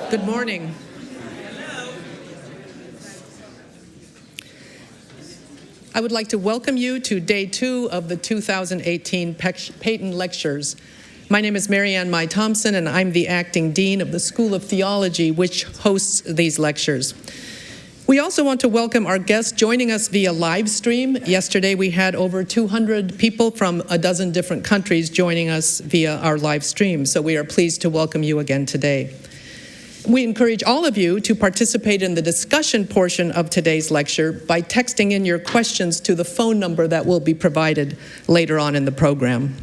Good morning. I would like to welcome you to day 2 of the 2018 Payton Lectures. My name is Mary Ann Mai Thompson, and I'm the acting dean of the School of Theology, which hosts these lectures. We also want to welcome our guests joining us via live stream. Yesterday we had over 200 people from a dozen different countries joining us via our live stream, so we are pleased to welcome you again today. We encourage all of you to participate in the discussion portion of today's lecture by texting in your questions to the phone number that will be provided later on in the program.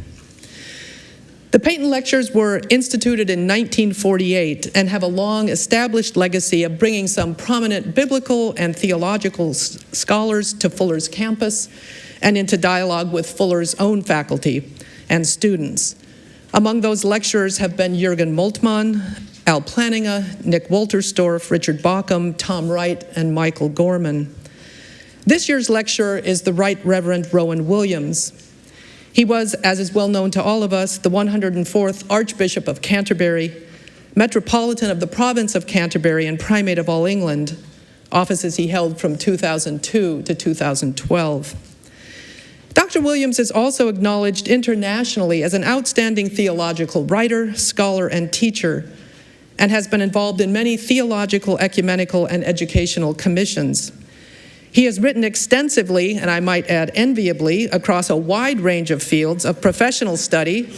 The Payton Lectures were instituted in 1948 and have a long established legacy of bringing some prominent biblical and theological scholars to Fuller's campus and into dialogue with Fuller's own faculty and students. Among those lecturers have been Jürgen Moltmann, Al Plantinga, Nick Wolterstorff, Richard Bauckham, Tom Wright, and Michael Gorman. This year's lecturer is the Right Reverend Rowan Williams. He was, as is well known to all of us, the 104th Archbishop of Canterbury, Metropolitan of the Province of Canterbury, and Primate of all England, offices he held from 2002 to 2012. Dr. Williams is also acknowledged internationally as an outstanding theological writer, scholar, and teacher, and has been involved in many theological, ecumenical, and educational commissions. He has written extensively, and I might add enviably, across a wide range of fields of professional study,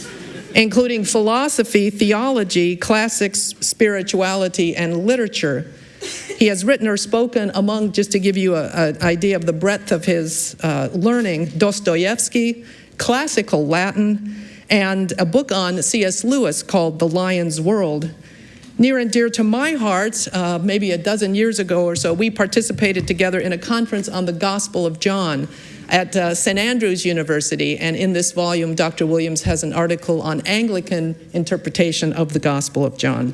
including philosophy, theology, classics, spirituality, and literature. He has written or spoken among, just to give you an idea of the breadth of his learning, Dostoevsky, classical Latin, and a book on C.S. Lewis called The Lion's World. Near and dear to my heart, maybe a dozen years ago or so, we participated together in a conference on the Gospel of John at St. Andrews University, and in this volume, Dr. Williams has an article on Anglican interpretation of the Gospel of John.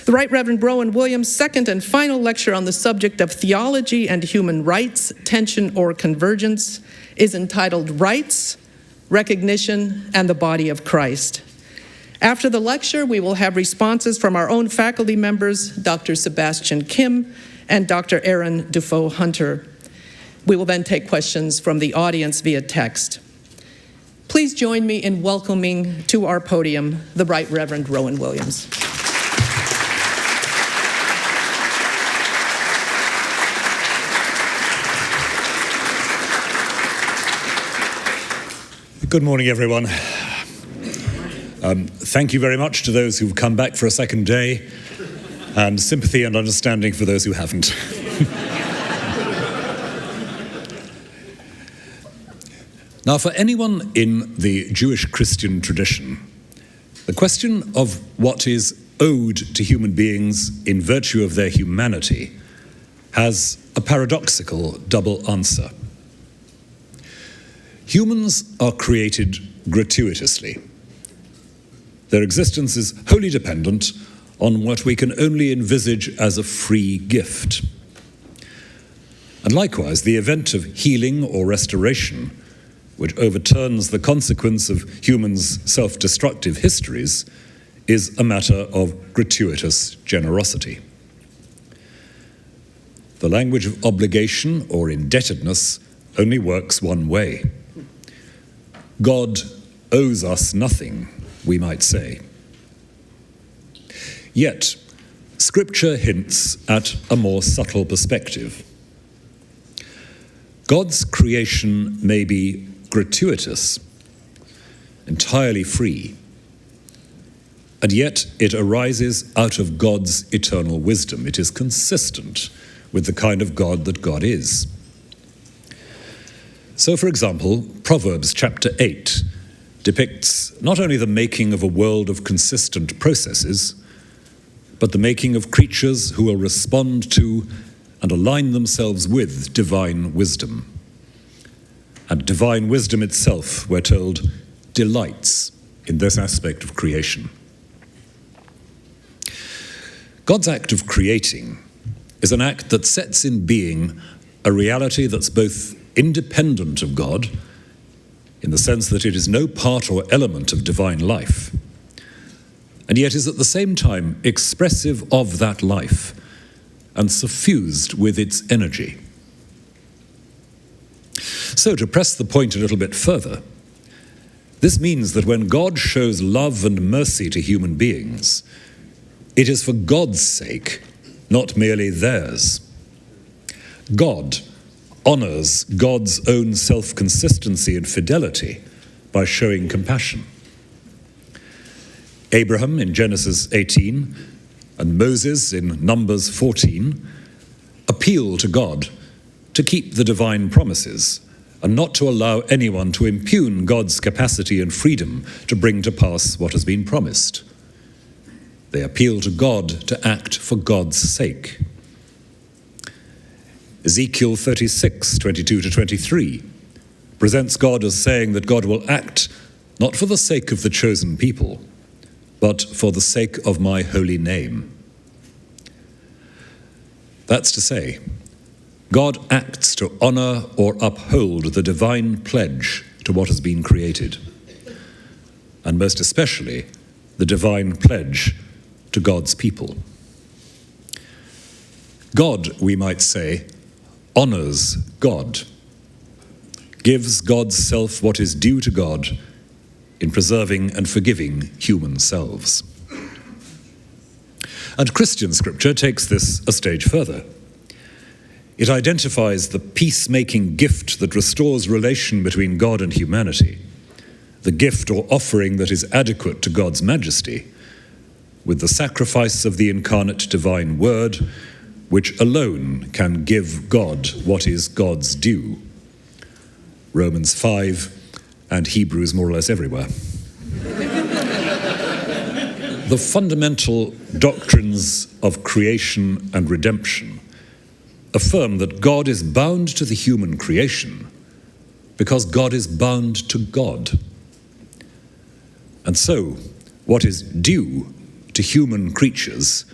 The Right Reverend Rowan Williams' second and final lecture on the subject of theology and human rights, tension or convergence, is entitled Rights, Recognition, and the Body of Christ. After the lecture, we will have responses from our own faculty members, Dr. Sebastian Kim and Dr. Aaron Dufault-Hunter. We will then take questions from the audience via text. Please join me in welcoming to our podium the Right Reverend Rowan Williams. Good morning, everyone. Thank you very much to those who've come back for a second day, and sympathy and understanding for those who haven't. Now, for anyone in the Jewish Christian tradition, the question of what is owed to human beings in virtue of their humanity has a paradoxical double answer. Humans are created gratuitously. Their existence is wholly dependent on what we can only envisage as a free gift. And likewise, the event of healing or restoration, which overturns the consequence of humans' self-destructive histories, is a matter of gratuitous generosity. The language of obligation or indebtedness only works one way. God owes us nothing, we might say. Yet, Scripture hints at a more subtle perspective. God's creation may be gratuitous, entirely free, and yet it arises out of God's eternal wisdom. It is consistent with the kind of God that God is. So, for example, Proverbs chapter 8 depicts not only the making of a world of consistent processes, but the making of creatures who will respond to and align themselves with divine wisdom. And divine wisdom itself, we're told, delights in this aspect of creation. God's act of creating is an act that sets in being a reality that's both independent of God, in the sense that it is no part or element of divine life, and yet is at the same time expressive of that life and suffused with its energy. So, to press the point a little bit further, this means that when God shows love and mercy to human beings, it is for God's sake, not merely theirs. God honors God's own self-consistency and fidelity by showing compassion. Abraham in Genesis 18 and Moses in Numbers 14 appeal to God to keep the divine promises and not to allow anyone to impugn God's capacity and freedom to bring to pass what has been promised. They appeal to God to act for God's sake. Ezekiel 36, 22 to 23 presents God as saying that God will act not for the sake of the chosen people, but for the sake of my holy name. That's to say, God acts to honor or uphold the divine pledge to what has been created, and most especially the divine pledge to God's people. God, we might say, honors God, gives God's self what is due to God in preserving and forgiving human selves. And Christian scripture takes this a stage further. It identifies the peacemaking gift that restores relation between God and humanity, the gift or offering that is adequate to God's majesty, with the sacrifice of the incarnate divine word, which alone can give God what is God's due. Romans 5 and Hebrews more or less everywhere. The fundamental doctrines of creation and redemption affirm that God is bound to the human creation because God is bound to God. And so, what is due to human creatures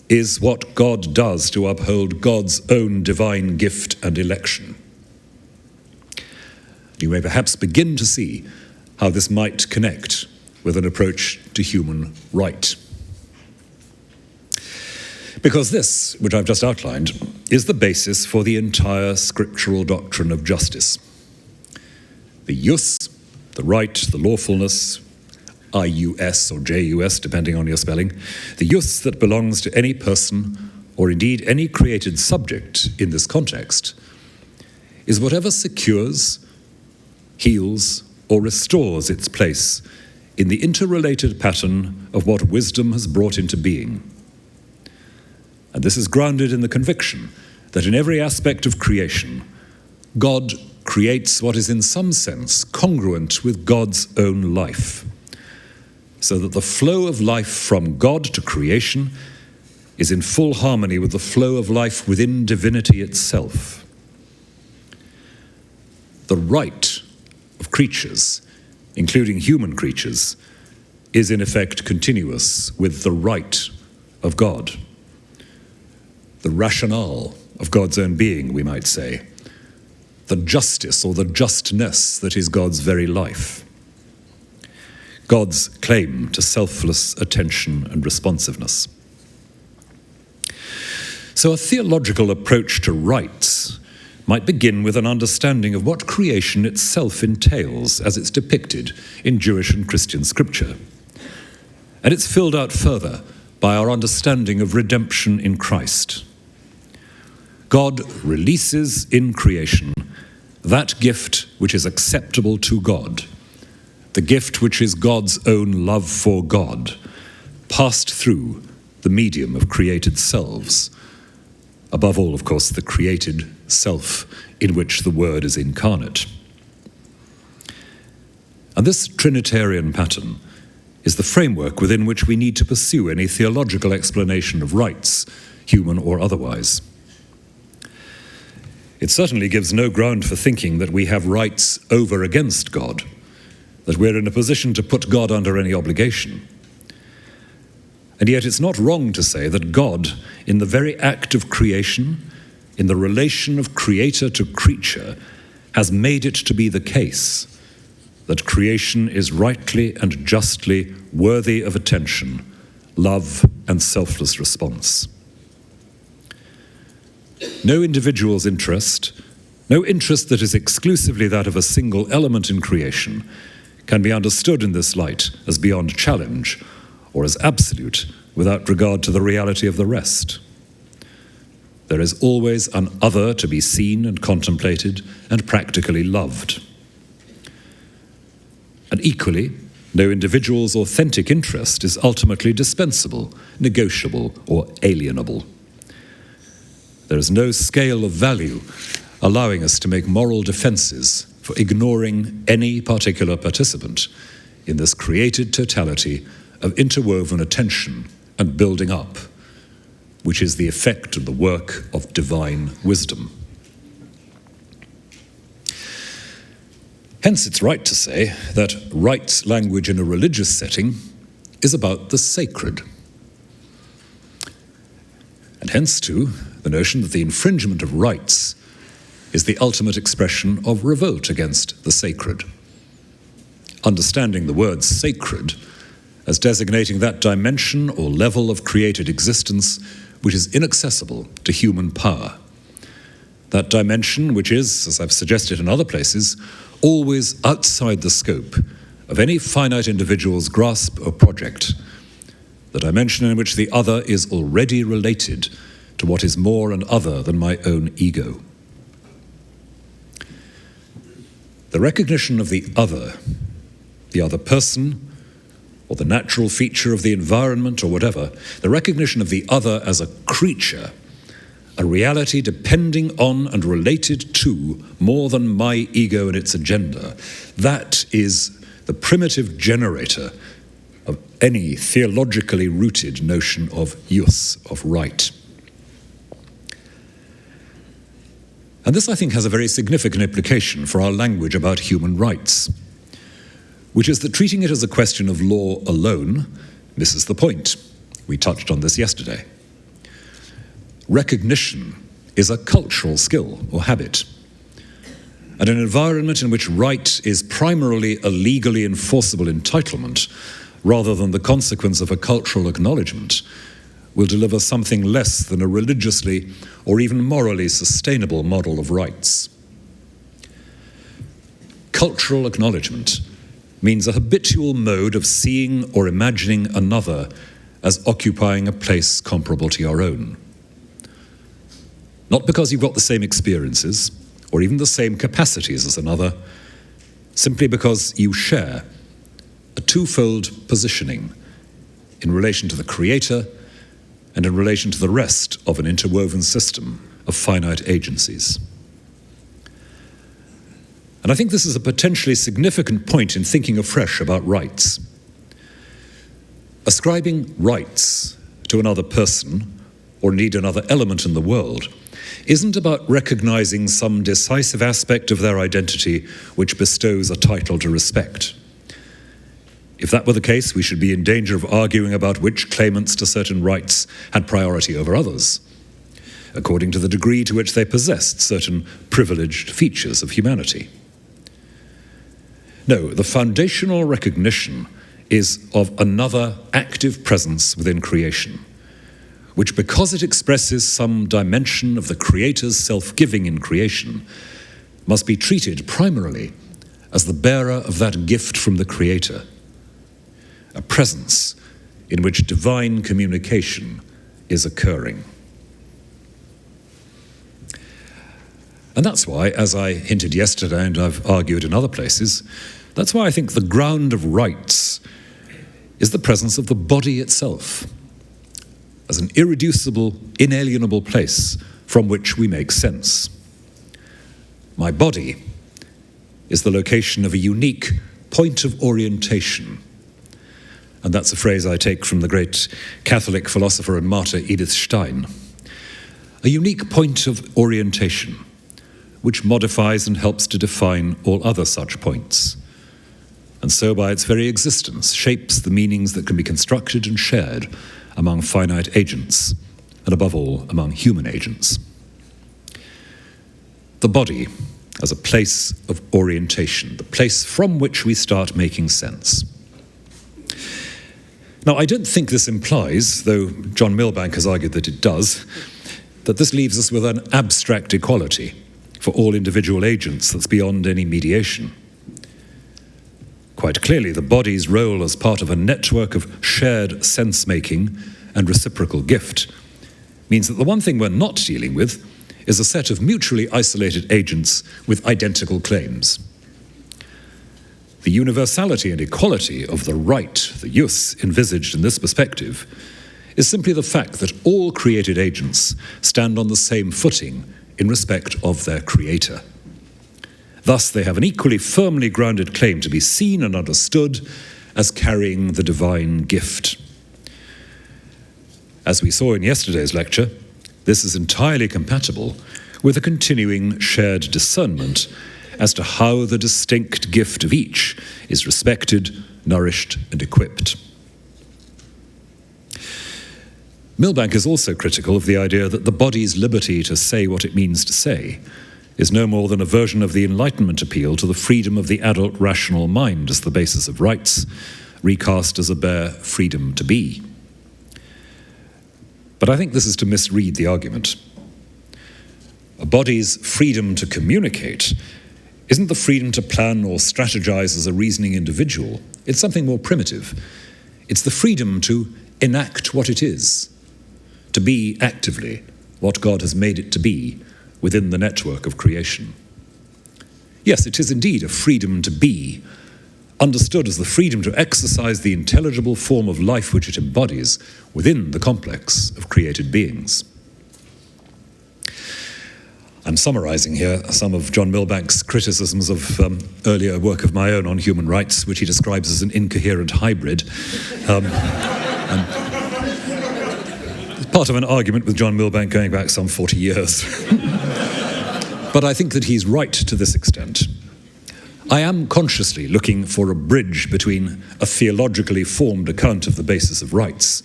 is what God does to uphold God's own divine gift and election. You may perhaps begin to see how this might connect with an approach to human right. Because this, which I've just outlined, is the basis for the entire scriptural doctrine of justice. The jus, the right, the lawfulness, I-U-S or J-U-S, depending on your spelling, the jus that belongs to any person, or indeed any created subject in this context, is whatever secures, heals, or restores its place in the interrelated pattern of what wisdom has brought into being. And this is grounded in the conviction that in every aspect of creation, God creates what is in some sense congruent with God's own life, so that the flow of life from God to creation is in full harmony with the flow of life within divinity itself. The right of creatures, including human creatures, is in effect continuous with the right of God. The rationale of God's own being, we might say, the justice or the justness that is God's very life, God's claim to selfless attention and responsiveness. So a theological approach to rights might begin with an understanding of what creation itself entails as it's depicted in Jewish and Christian scripture. And it's filled out further by our understanding of redemption in Christ. God releases in creation that gift which is acceptable to God, the gift which is God's own love for God, passed through the medium of created selves. Above all, of course, the created self in which the Word is incarnate. And this Trinitarian pattern is the framework within which we need to pursue any theological explanation of rights, human or otherwise. It certainly gives no ground for thinking that we have rights over against God, that we're in a position to put God under any obligation. And yet it's not wrong to say that God, in the very act of creation, in the relation of creator to creature, has made it to be the case that creation is rightly and justly worthy of attention, love, and selfless response. No individual's interest, no interest that is exclusively that of a single element in creation, can be understood in this light as beyond challenge or as absolute without regard to the reality of the rest. There is always an other to be seen and contemplated and practically loved. And equally, no individual's authentic interest is ultimately dispensable, negotiable, or alienable. There is no scale of value allowing us to make moral defenses for ignoring any particular participant in this created totality of interwoven attention and building up, which is the effect of the work of divine wisdom. Hence, it's right to say that rights language in a religious setting is about the sacred. And hence, too, the notion that the infringement of rights is the ultimate expression of revolt against the sacred. Understanding the word sacred as designating that dimension or level of created existence which is inaccessible to human power. That dimension which is, as I've suggested in other places, always outside the scope of any finite individual's grasp or project. The dimension in which the other is already related to what is more and other than my own ego. The recognition of the other person, or the natural feature of the environment or whatever, the recognition of the other as a creature, a reality depending on and related to more than my ego and its agenda, that is the primitive generator of any theologically rooted notion of jus, of right. And this, I think, has a very significant implication for our language about human rights, which is that treating it as a question of law alone misses the point. We touched on this yesterday. Recognition is a cultural skill or habit. And an environment in which right is primarily a legally enforceable entitlement, rather than the consequence of a cultural acknowledgement, will deliver something less than a religiously or even morally sustainable model of rights. Cultural acknowledgement means a habitual mode of seeing or imagining another as occupying a place comparable to your own. Not because you've got the same experiences or even the same capacities as another, simply because you share a twofold positioning in relation to the Creator and in relation to the rest of an interwoven system of finite agencies. And I think this is a potentially significant point in thinking afresh about rights. Ascribing rights to another person, or indeed another element in the world, isn't about recognizing some decisive aspect of their identity which bestows a title to respect. If that were the case, we should be in danger of arguing about which claimants to certain rights had priority over others, according to the degree to which they possessed certain privileged features of humanity. No, the foundational recognition is of another active presence within creation, which, because it expresses some dimension of the Creator's self-giving in creation, must be treated primarily as the bearer of that gift from the Creator, a presence in which divine communication is occurring. And that's why, as I hinted yesterday and I've argued in other places, that's why I think the ground of rights is the presence of the body itself, as an irreducible, inalienable place from which we make sense. My body is the location of a unique point of orientation. And that's a phrase I take from the great Catholic philosopher and martyr Edith Stein. A unique point of orientation, which modifies and helps to define all other such points, and so by its very existence shapes the meanings that can be constructed and shared among finite agents, and above all, among human agents. The body, as a place of orientation, the place from which we start making sense. Now, I don't think this implies, though John Milbank has argued that it does, that this leaves us with an abstract equality for all individual agents that's beyond any mediation. Quite clearly, the body's role as part of a network of shared sense-making and reciprocal gift means that the one thing we're not dealing with is a set of mutually isolated agents with identical claims. The universality and equality of the right, the jus, envisaged in this perspective is simply the fact that all created agents stand on the same footing in respect of their creator. Thus, they have an equally firmly grounded claim to be seen and understood as carrying the divine gift. As we saw in yesterday's lecture, this is entirely compatible with a continuing shared discernment as to how the distinct gift of each is respected, nourished, and equipped. Milbank is also critical of the idea that the body's liberty to say what it means to say is no more than a version of the Enlightenment appeal to the freedom of the adult rational mind as the basis of rights, recast as a bare freedom to be. But I think this is to misread the argument. A body's freedom to communicate isn't the freedom to plan or strategize as a reasoning individual. It's something more primitive. It's the freedom to enact what it is, to be actively what God has made it to be within the network of creation. Yes, it is indeed a freedom to be, understood as the freedom to exercise the intelligible form of life which it embodies within the complex of created beings. I'm summarizing here some of John Milbank's criticisms of earlier work of my own on human rights, which he describes as an incoherent hybrid. And it's part of an argument with John Milbank going back some 40 years. But I think that he's right to this extent. I am consciously looking for a bridge between a theologically formed account of the basis of rights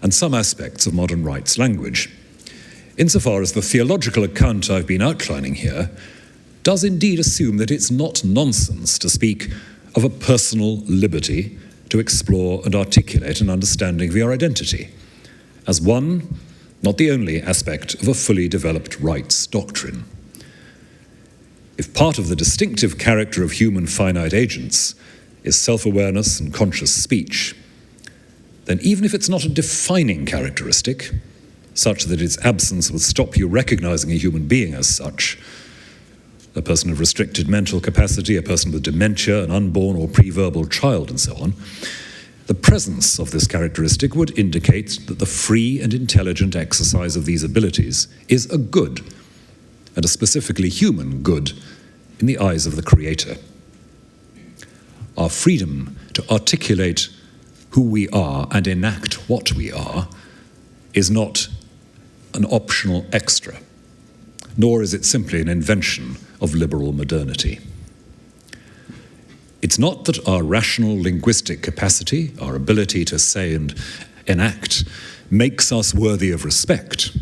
and some aspects of modern rights language, insofar as the theological account I've been outlining here does indeed assume that it's not nonsense to speak of a personal liberty to explore and articulate an understanding of your identity as one, not the only, aspect of a fully developed rights doctrine. If part of the distinctive character of human finite agents is self-awareness and conscious speech, then even if it's not a defining characteristic, such that its absence would stop you recognizing a human being as such, a person of restricted mental capacity, a person with dementia, an unborn or pre-verbal child, and so on, the presence of this characteristic would indicate that the free and intelligent exercise of these abilities is a good, and a specifically human good, in the eyes of the Creator. Our freedom to articulate who we are and enact what we are is not an optional extra, nor is it simply an invention of liberal modernity. It's not that our rational linguistic capacity, our ability to say and enact, makes us worthy of respect.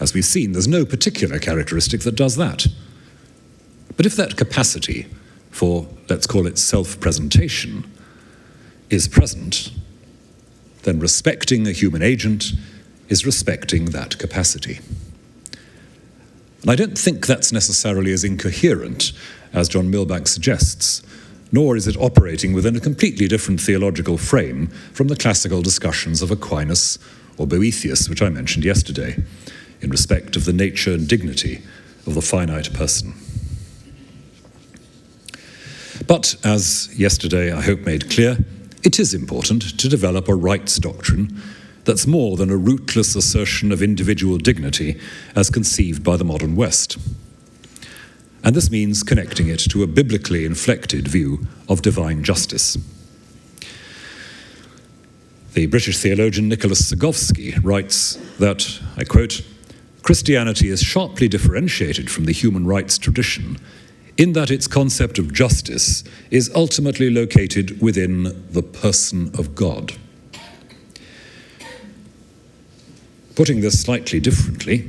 As we've seen, there's no particular characteristic that does that. But if that capacity for, let's call it self-presentation, is present, then respecting a human agent is respecting that capacity. And I don't think that's necessarily as incoherent as John Milbank suggests, nor is it operating within a completely different theological frame from the classical discussions of Aquinas or Boethius, which I mentioned yesterday, in respect of the nature and dignity of the finite person. But, as yesterday I hope made clear, it is important to develop a rights doctrine that's more than a rootless assertion of individual dignity as conceived by the modern West. And this means connecting it to a biblically inflected view of divine justice. The British theologian Nicholas Segovsky writes that, I quote, "Christianity is sharply differentiated from the human rights tradition in that its concept of justice is ultimately located within the person of God." Putting this slightly differently,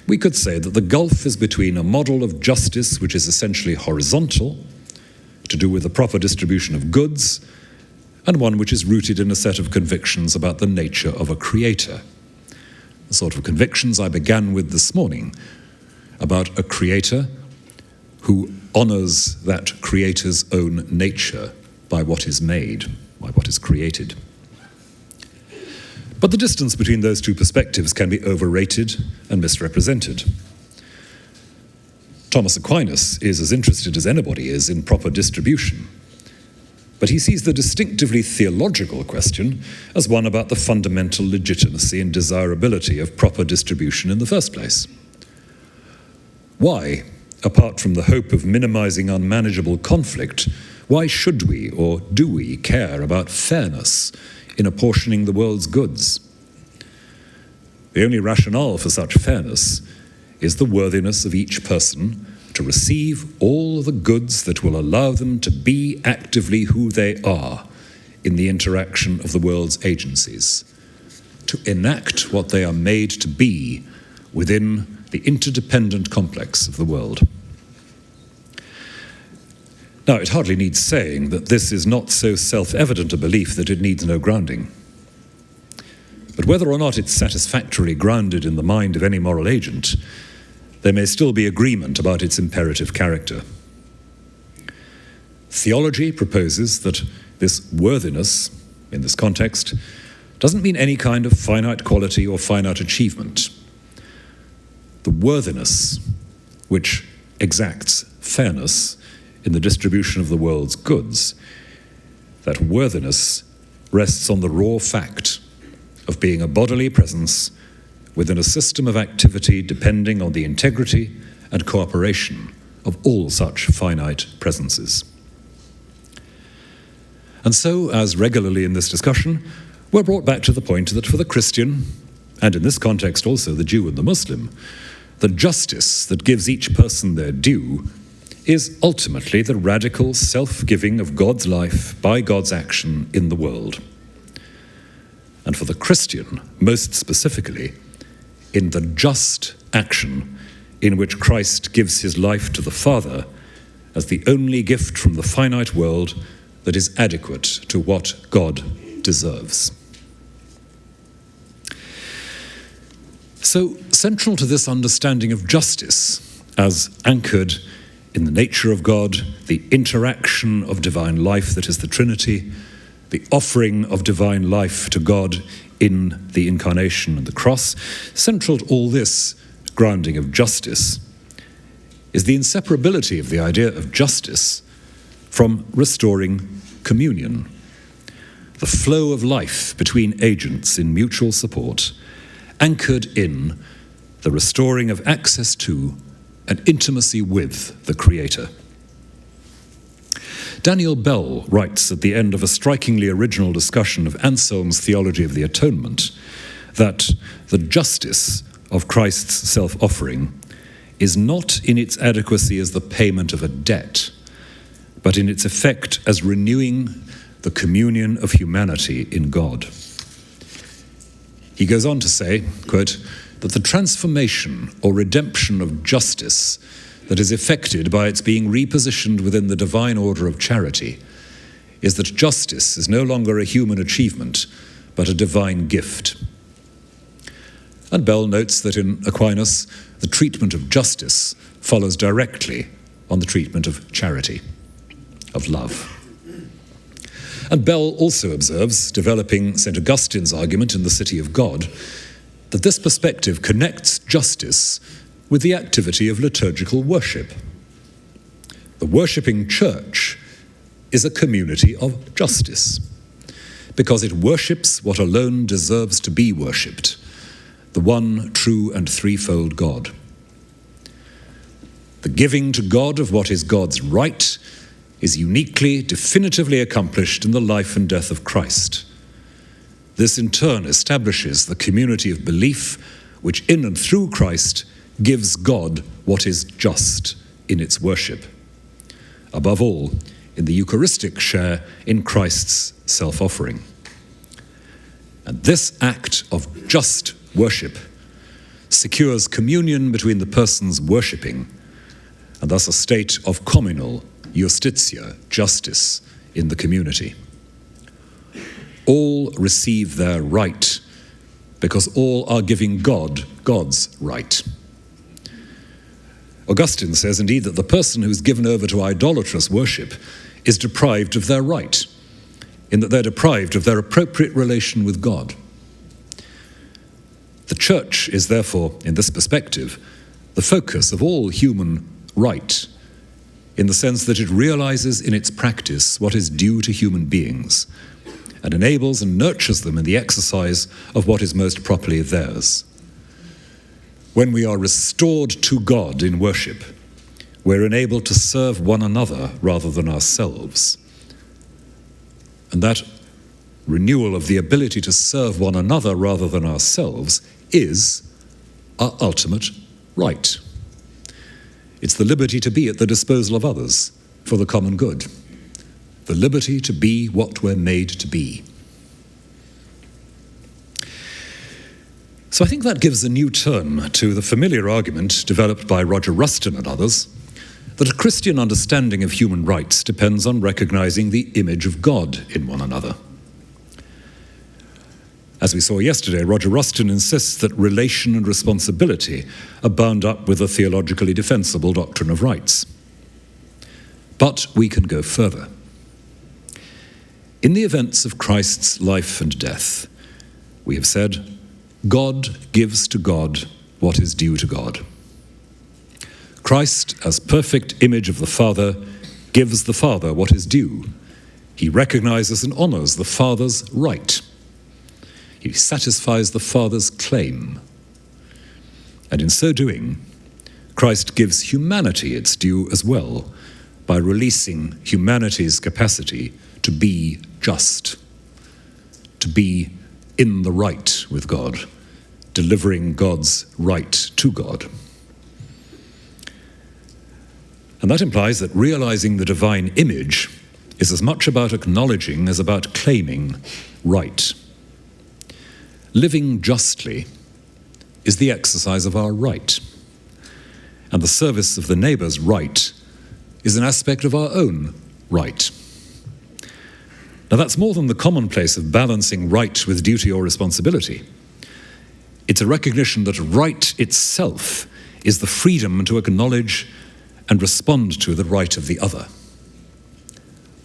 we could say that the gulf is between a model of justice which is essentially horizontal, to do with the proper distribution of goods, and one which is rooted in a set of convictions about the nature of a creator. The sort of convictions I began with this morning, about a creator who honors that creator's own nature by what is made, by what is created. But the distance between those two perspectives can be overrated and misrepresented. Thomas Aquinas is as interested as anybody is in proper distribution, but he sees the distinctively theological question as one about the fundamental legitimacy and desirability of proper distribution in the first place. Why, apart from the hope of minimizing unmanageable conflict, why should we or do we care about fairness in apportioning the world's goods? The only rationale for such fairness is the worthiness of each person to receive all the goods that will allow them to be actively who they are in the interaction of the world's agencies, to enact what they are made to be within the interdependent complex of the world. Now, it hardly needs saying that this is not so self-evident a belief that it needs no grounding. But whether or not it's satisfactorily grounded in the mind of any moral agent, there may still be agreement about its imperative character. Theology proposes that this worthiness, in this context, doesn't mean any kind of finite quality or finite achievement. The worthiness, which exacts fairness in the distribution of the world's goods, that worthiness rests on the raw fact of being a bodily presence within a system of activity depending on the integrity and cooperation of all such finite presences. And so, as regularly in this discussion, we're brought back to the point that for the Christian, and in this context also the Jew and the Muslim, the justice that gives each person their due is ultimately the radical self-giving of God's life by God's action in the world. And for the Christian, most specifically, in the just action in which Christ gives his life to the Father as the only gift from the finite world that is adequate to what God deserves. So, central to this understanding of justice, as anchored in the nature of God, the interaction of divine life that is the Trinity, the offering of divine life to God in the incarnation and the cross, central to all this grounding of justice is the inseparability of the idea of justice from restoring communion, the flow of life between agents in mutual support, anchored in the restoring of access to and intimacy with the Creator. Daniel Bell writes at the end of a strikingly original discussion of Anselm's Theology of the Atonement that the justice of Christ's self-offering is not in its adequacy as the payment of a debt, but in its effect as renewing the communion of humanity in God. He goes on to say, quote, that the transformation or redemption of justice that is effected by its being repositioned within the divine order of charity is that justice is no longer a human achievement, but a divine gift. And Bell notes that in Aquinas, the treatment of justice follows directly on the treatment of charity, of love. And Bell also observes, developing St. Augustine's argument in The City of God, that this perspective connects justice with the activity of liturgical worship. The worshipping church is a community of justice, because it worships what alone deserves to be worshipped, the one true and threefold God. The giving to God of what is God's right is uniquely, definitively accomplished in the life and death of Christ. This in turn establishes the community of belief which in and through Christ gives God what is just in its worship. Above all, in the Eucharistic share in Christ's self-offering. And this act of just worship secures communion between the persons worshipping, and thus a state of communal justitia, justice, in the community. All receive their right because all are giving God God's right. Augustine says, indeed, that the person who is given over to idolatrous worship is deprived of their right, in that they're deprived of their appropriate relation with God. The Church is therefore, in this perspective, the focus of all human right, in the sense that it realizes in its practice what is due to human beings, and enables and nurtures them in the exercise of what is most properly theirs. When we are restored to God in worship, we're enabled to serve one another rather than ourselves. And that renewal of the ability to serve one another rather than ourselves is our ultimate right. It's the liberty to be at the disposal of others for the common good. The liberty to be what we're made to be. So I think that gives a new turn to the familiar argument developed by Roger Rustin and others that a Christian understanding of human rights depends on recognizing the image of God in one another. As we saw yesterday, Roger Rustin insists that relation and responsibility are bound up with a theologically defensible doctrine of rights. But we can go further. In the events of Christ's life and death, we have said, God gives to God what is due to God. Christ, as perfect image of the Father, gives the Father what is due. He recognizes and honors the Father's right. He satisfies the Father's claim. And in so doing, Christ gives humanity its due as well, by releasing humanity's capacity to be just, to be in the right with God, delivering God's right to God. And that implies that realizing the divine image is as much about acknowledging as about claiming right. Living justly is the exercise of our right, and the service of the neighbor's right is an aspect of our own right. Now that's more than the commonplace of balancing right with duty or responsibility. It's a recognition that right itself is the freedom to acknowledge and respond to the right of the other.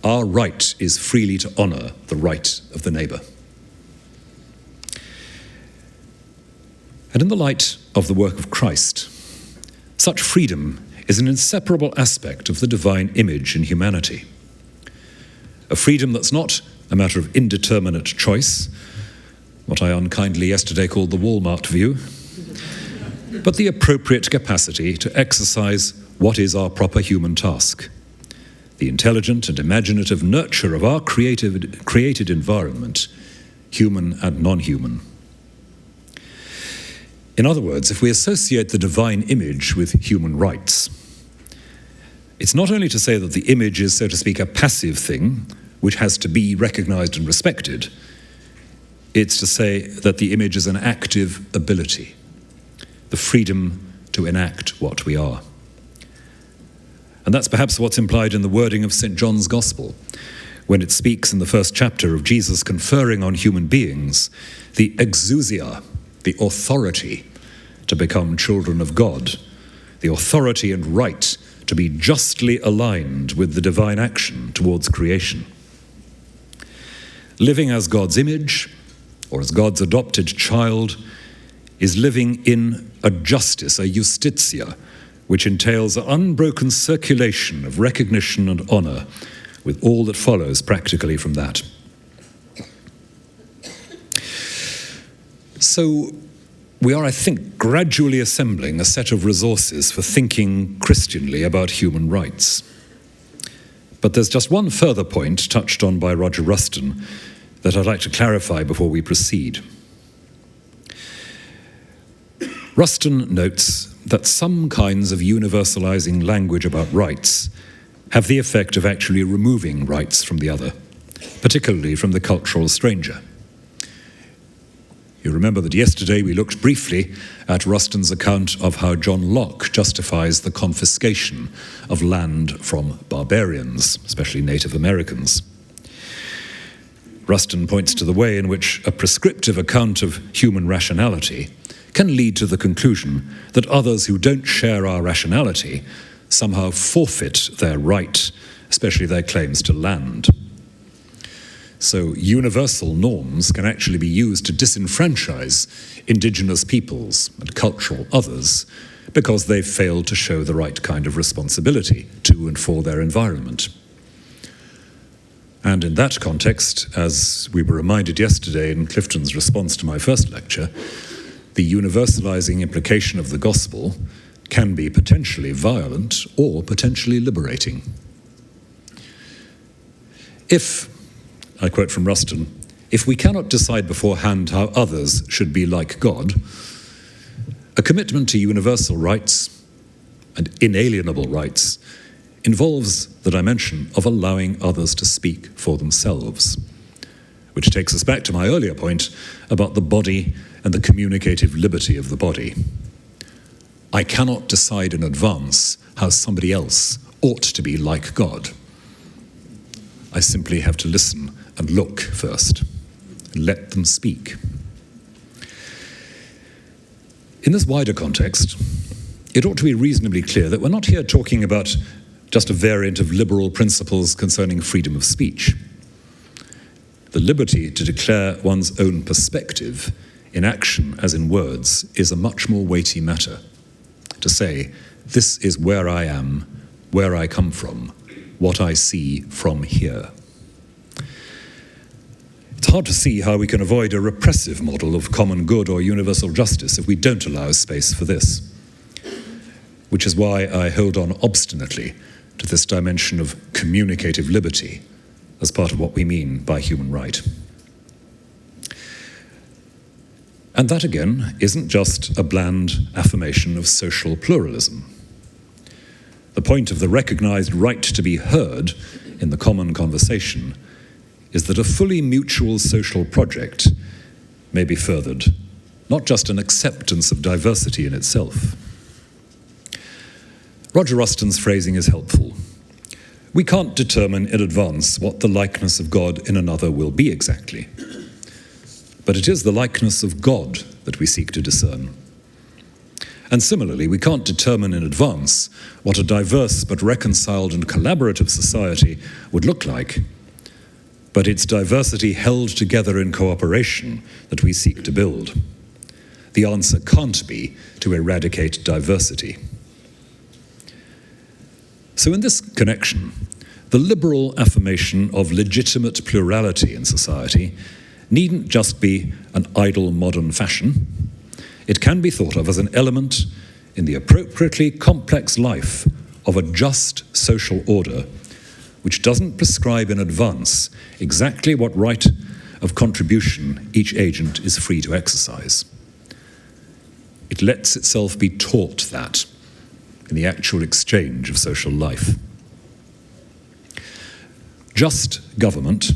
Our right is freely to honor the right of the neighbor. And in the light of the work of Christ, such freedom is an inseparable aspect of the divine image in humanity. A freedom that's not a matter of indeterminate choice, what I unkindly yesterday called the Walmart view, but the appropriate capacity to exercise what is our proper human task, the intelligent and imaginative nurture of our created environment, human and non-human. In other words, if we associate the divine image with human rights, it's not only to say that the image is, so to speak, a passive thing, which has to be recognized and respected. It's to say that the image is an active ability, the freedom to enact what we are. And that's perhaps what's implied in the wording of St. John's Gospel, when it speaks in the first chapter of Jesus conferring on human beings the exousia, the authority to become children of God, the authority and right to be justly aligned with the divine action towards creation. Living as God's image, or as God's adopted child, is living in a justice, a justitia, which entails an unbroken circulation of recognition and honor, with all that follows practically from that. So we are, I think, gradually assembling a set of resources for thinking Christianly about human rights. But there's just one further point touched on by Roger Rustin that I'd like to clarify before we proceed. Rustin notes that some kinds of universalizing language about rights have the effect of actually removing rights from the other, particularly from the cultural stranger. You remember that yesterday we looked briefly at Ruston's account of how John Locke justifies the confiscation of land from barbarians, especially Native Americans. Ruston points to the way in which a prescriptive account of human rationality can lead to the conclusion that others who don't share our rationality somehow forfeit their right, especially their claims to land. So universal norms can actually be used to disenfranchise indigenous peoples and cultural others because they've failed to show the right kind of responsibility to and for their environment. And in that context, as we were reminded yesterday in Clifton's response to my first lecture, the universalizing implication of the gospel can be potentially violent or potentially liberating. If, I quote from Ruston, if we cannot decide beforehand how others should be like God, a commitment to universal rights and inalienable rights involves the dimension of allowing others to speak for themselves, which takes us back to my earlier point about the body and the communicative liberty of the body. I cannot decide in advance how somebody else ought to be like God. I simply have to listen and look first, and let them speak. In this wider context, it ought to be reasonably clear that we're not here talking about just a variant of liberal principles concerning freedom of speech. The liberty to declare one's own perspective in action as in words is a much more weighty matter. To say, this is where I am, where I come from, what I see from here. It's hard to see how we can avoid a repressive model of common good or universal justice if we don't allow space for this, which is why I hold on obstinately to this dimension of communicative liberty as part of what we mean by human right. And that, again, isn't just a bland affirmation of social pluralism. The point of the recognized right to be heard in the common conversation is that a fully mutual social project may be furthered, not just an acceptance of diversity in itself. Roger Ruston's phrasing is helpful. We can't determine in advance what the likeness of God in another will be exactly. But it is the likeness of God that we seek to discern. And similarly, we can't determine in advance what a diverse but reconciled and collaborative society would look like. But it's diversity held together in cooperation that we seek to build. The answer can't be to eradicate diversity. So in this connection, the liberal affirmation of legitimate plurality in society needn't just be an idle modern fashion. It can be thought of as an element in the appropriately complex life of a just social order, which doesn't prescribe in advance exactly what right of contribution each agent is free to exercise. It lets itself be taught that in the actual exchange of social life. Just government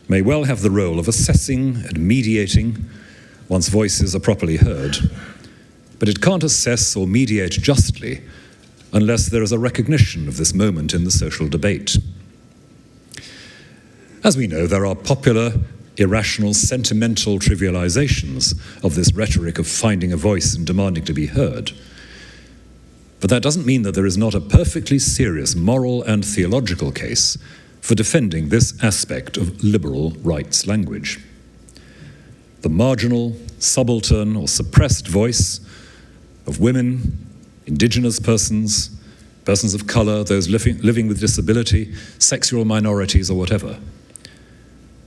may well have the role of assessing and mediating once voices are properly heard, but it can't assess or mediate justly unless there is a recognition of this moment in the social debate. As we know, there are popular, irrational, sentimental trivializations of this rhetoric of finding a voice and demanding to be heard. But that doesn't mean that there is not a perfectly serious moral and theological case for defending this aspect of liberal rights language. The marginal, subaltern, or suppressed voice of women, indigenous persons, persons of color, those living with disability, sexual minorities, or whatever.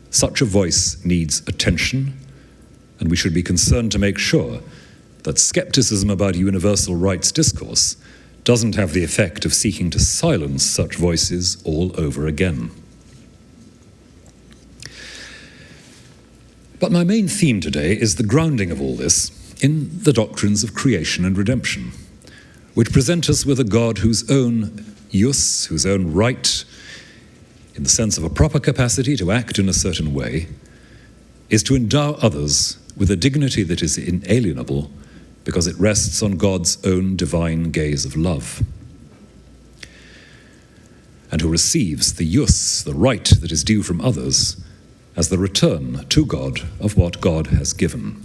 Such a voice needs attention, and we should be concerned to make sure that skepticism about universal rights discourse doesn't have the effect of seeking to silence such voices all over again. But my main theme today is the grounding of all this in the doctrines of creation and redemption, which present us with a God whose own jus, whose own right, in the sense of a proper capacity to act in a certain way, is to endow others with a dignity that is inalienable because it rests on God's own divine gaze of love, and who receives the jus, the right that is due from others, as the return to God of what God has given.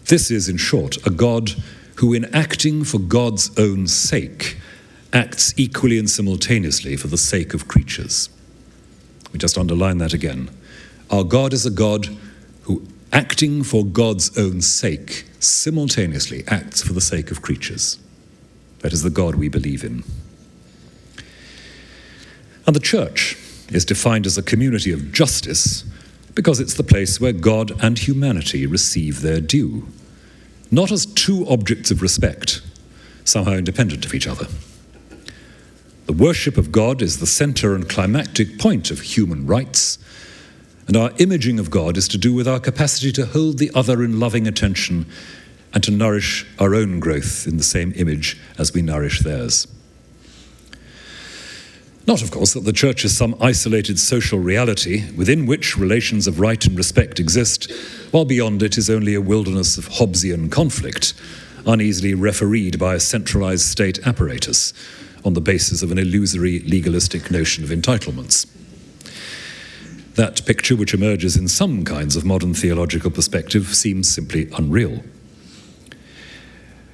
This is, in short, a God who, in acting for God's own sake, acts equally and simultaneously for the sake of creatures. We just underline that again. Our God is a God who, acting for God's own sake, simultaneously acts for the sake of creatures. That is the God we believe in. And the church is defined as a community of justice because it's the place where God and humanity receive their due, not as two objects of respect, somehow independent of each other. The worship of God is the center and climactic point of human rights, and our imaging of God is to do with our capacity to hold the other in loving attention and to nourish our own growth in the same image as we nourish theirs. Not, of course, that the church is some isolated social reality within which relations of right and respect exist, while beyond it is only a wilderness of Hobbesian conflict, uneasily refereed by a centralized state apparatus on the basis of an illusory legalistic notion of entitlements. That picture, which emerges in some kinds of modern theological perspective, seems simply unreal.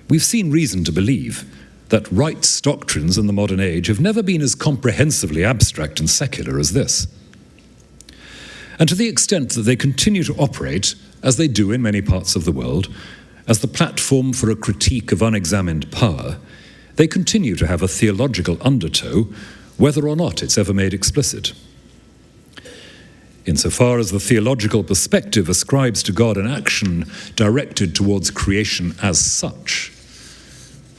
We've seen reason to believe that rights doctrines in the modern age have never been as comprehensively abstract and secular as this. And to the extent that they continue to operate, as they do in many parts of the world, as the platform for a critique of unexamined power, they continue to have a theological undertow, whether or not it's ever made explicit. Insofar as the theological perspective ascribes to God an action directed towards creation as such,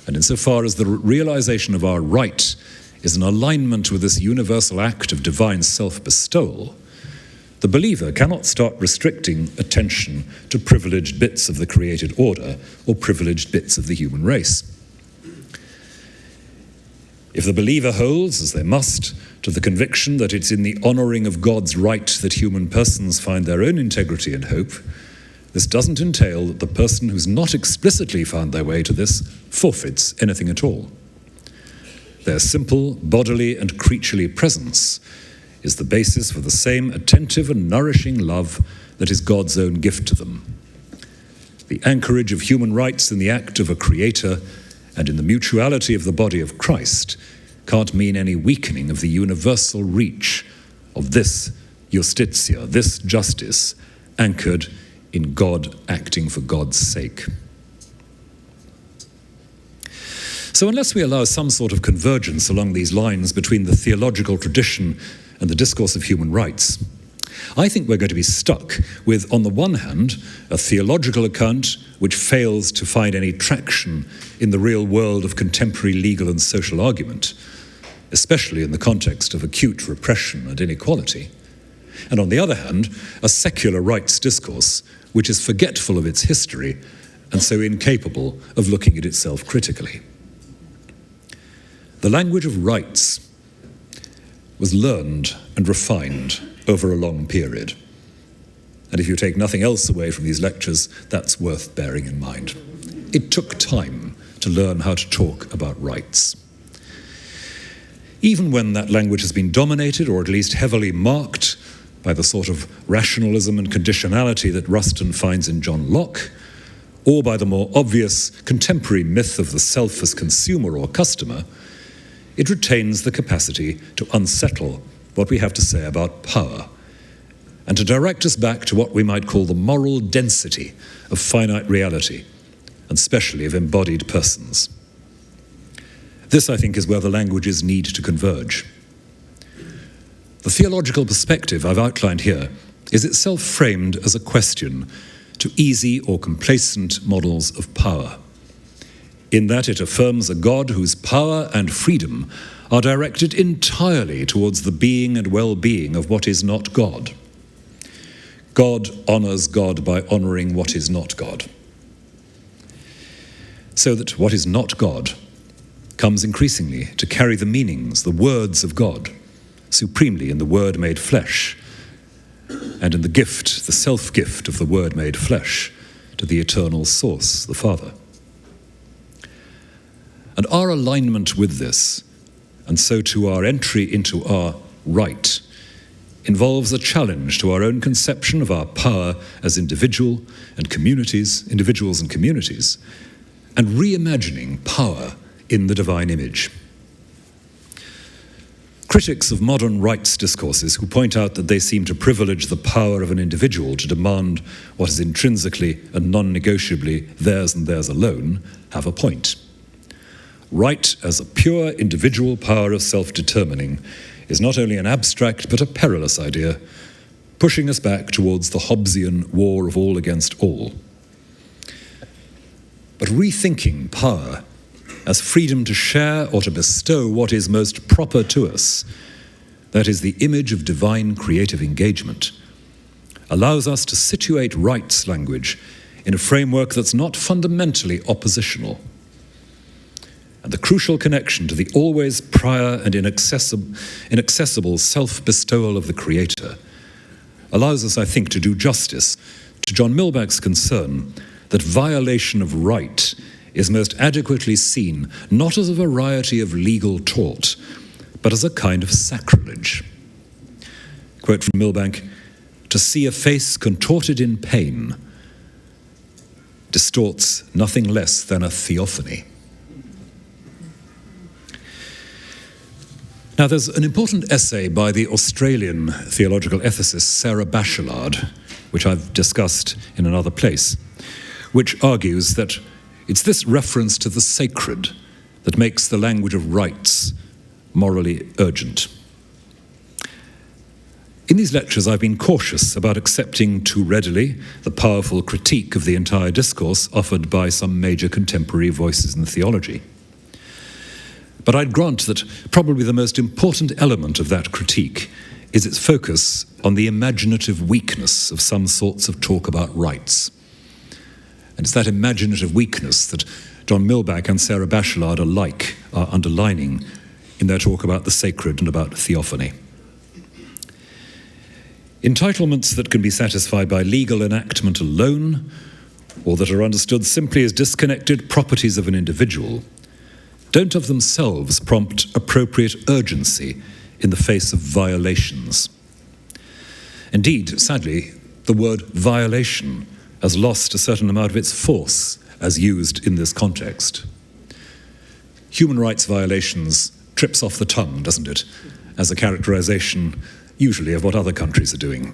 and insofar as the realization of our right is an alignment with this universal act of divine self-bestowal, the believer cannot start restricting attention to privileged bits of the created order or privileged bits of the human race. If the believer holds, as they must, to the conviction that it's in the honoring of God's right that human persons find their own integrity and hope, this doesn't entail that the person who's not explicitly found their way to this forfeits anything at all. Their simple bodily and creaturely presence is the basis for the same attentive and nourishing love that is God's own gift to them. The anchorage of human rights in the act of a creator and in the mutuality of the body of Christ can't mean any weakening of the universal reach of this justitia, this justice, anchored in God acting for God's sake. So unless we allow some sort of convergence along these lines between the theological tradition and the discourse of human rights, I think we're going to be stuck with, on the one hand, a theological account which fails to find any traction in the real world of contemporary legal and social argument, especially in the context of acute repression and inequality, and on the other hand, a secular rights discourse which is forgetful of its history and so incapable of looking at itself critically. The language of rights was learned and refined over a long period. And if you take nothing else away from these lectures, that's worth bearing in mind. It took time to learn how to talk about rights. Even when that language has been dominated, or at least heavily marked, by the sort of rationalism and conditionality that Ruston finds in John Locke, or by the more obvious contemporary myth of the self as consumer or customer, it retains the capacity to unsettle what we have to say about power, and to direct us back to what we might call the moral density of finite reality, and especially of embodied persons. This, I think, is where the languages need to converge. The theological perspective I've outlined here is itself framed as a question to easy or complacent models of power, in that it affirms a God whose power and freedom are directed entirely towards the being and well-being of what is not God. God honors God by honoring what is not God. So that what is not God comes increasingly to carry the meanings, the words of God, supremely in the Word made flesh, and and in the gift, the self-gift of the Word made flesh to the eternal source, the Father. And our alignment with this, and so to our entry into our right, involves a challenge to our own conception of our power as individuals and communities, and reimagining power in the divine image. Critics of modern rights discourses who point out that they seem to privilege the power of an individual to demand what is intrinsically and non-negotiably theirs and theirs alone have a point. Right as a pure individual power of self-determining is not only an abstract but a perilous idea, pushing us back towards the Hobbesian war of all against all. But rethinking power as freedom to share or to bestow what is most proper to us, that is the image of divine creative engagement, allows us to situate rights language in a framework that's not fundamentally oppositional. And the crucial connection to the always prior and inaccessible self-bestowal of the Creator allows us, I think, to do justice to John Milbank's concern that violation of right is most adequately seen not as a variety of legal tort, but as a kind of sacrilege. Quote from Milbank, "To see a face contorted in pain distorts nothing less than a theophany." Now, there's an important essay by the Australian theological ethicist Sarah Bachelard, which I've discussed in another place, which argues that it's this reference to the sacred that makes the language of rights morally urgent. In these lectures, I've been cautious about accepting too readily the powerful critique of the entire discourse offered by some major contemporary voices in theology. But I'd grant that probably the most important element of that critique is its focus on the imaginative weakness of some sorts of talk about rights. And it's that imaginative weakness that John Milbank and Sarah Bachelard alike are underlining in their talk about the sacred and about theophany. Entitlements that can be satisfied by legal enactment alone, or that are understood simply as disconnected properties of an individual, don't of themselves prompt appropriate urgency in the face of violations. Indeed, sadly, the word violation has lost a certain amount of its force as used in this context. Human rights violations trips off the tongue, doesn't it, as a characterization usually of what other countries are doing.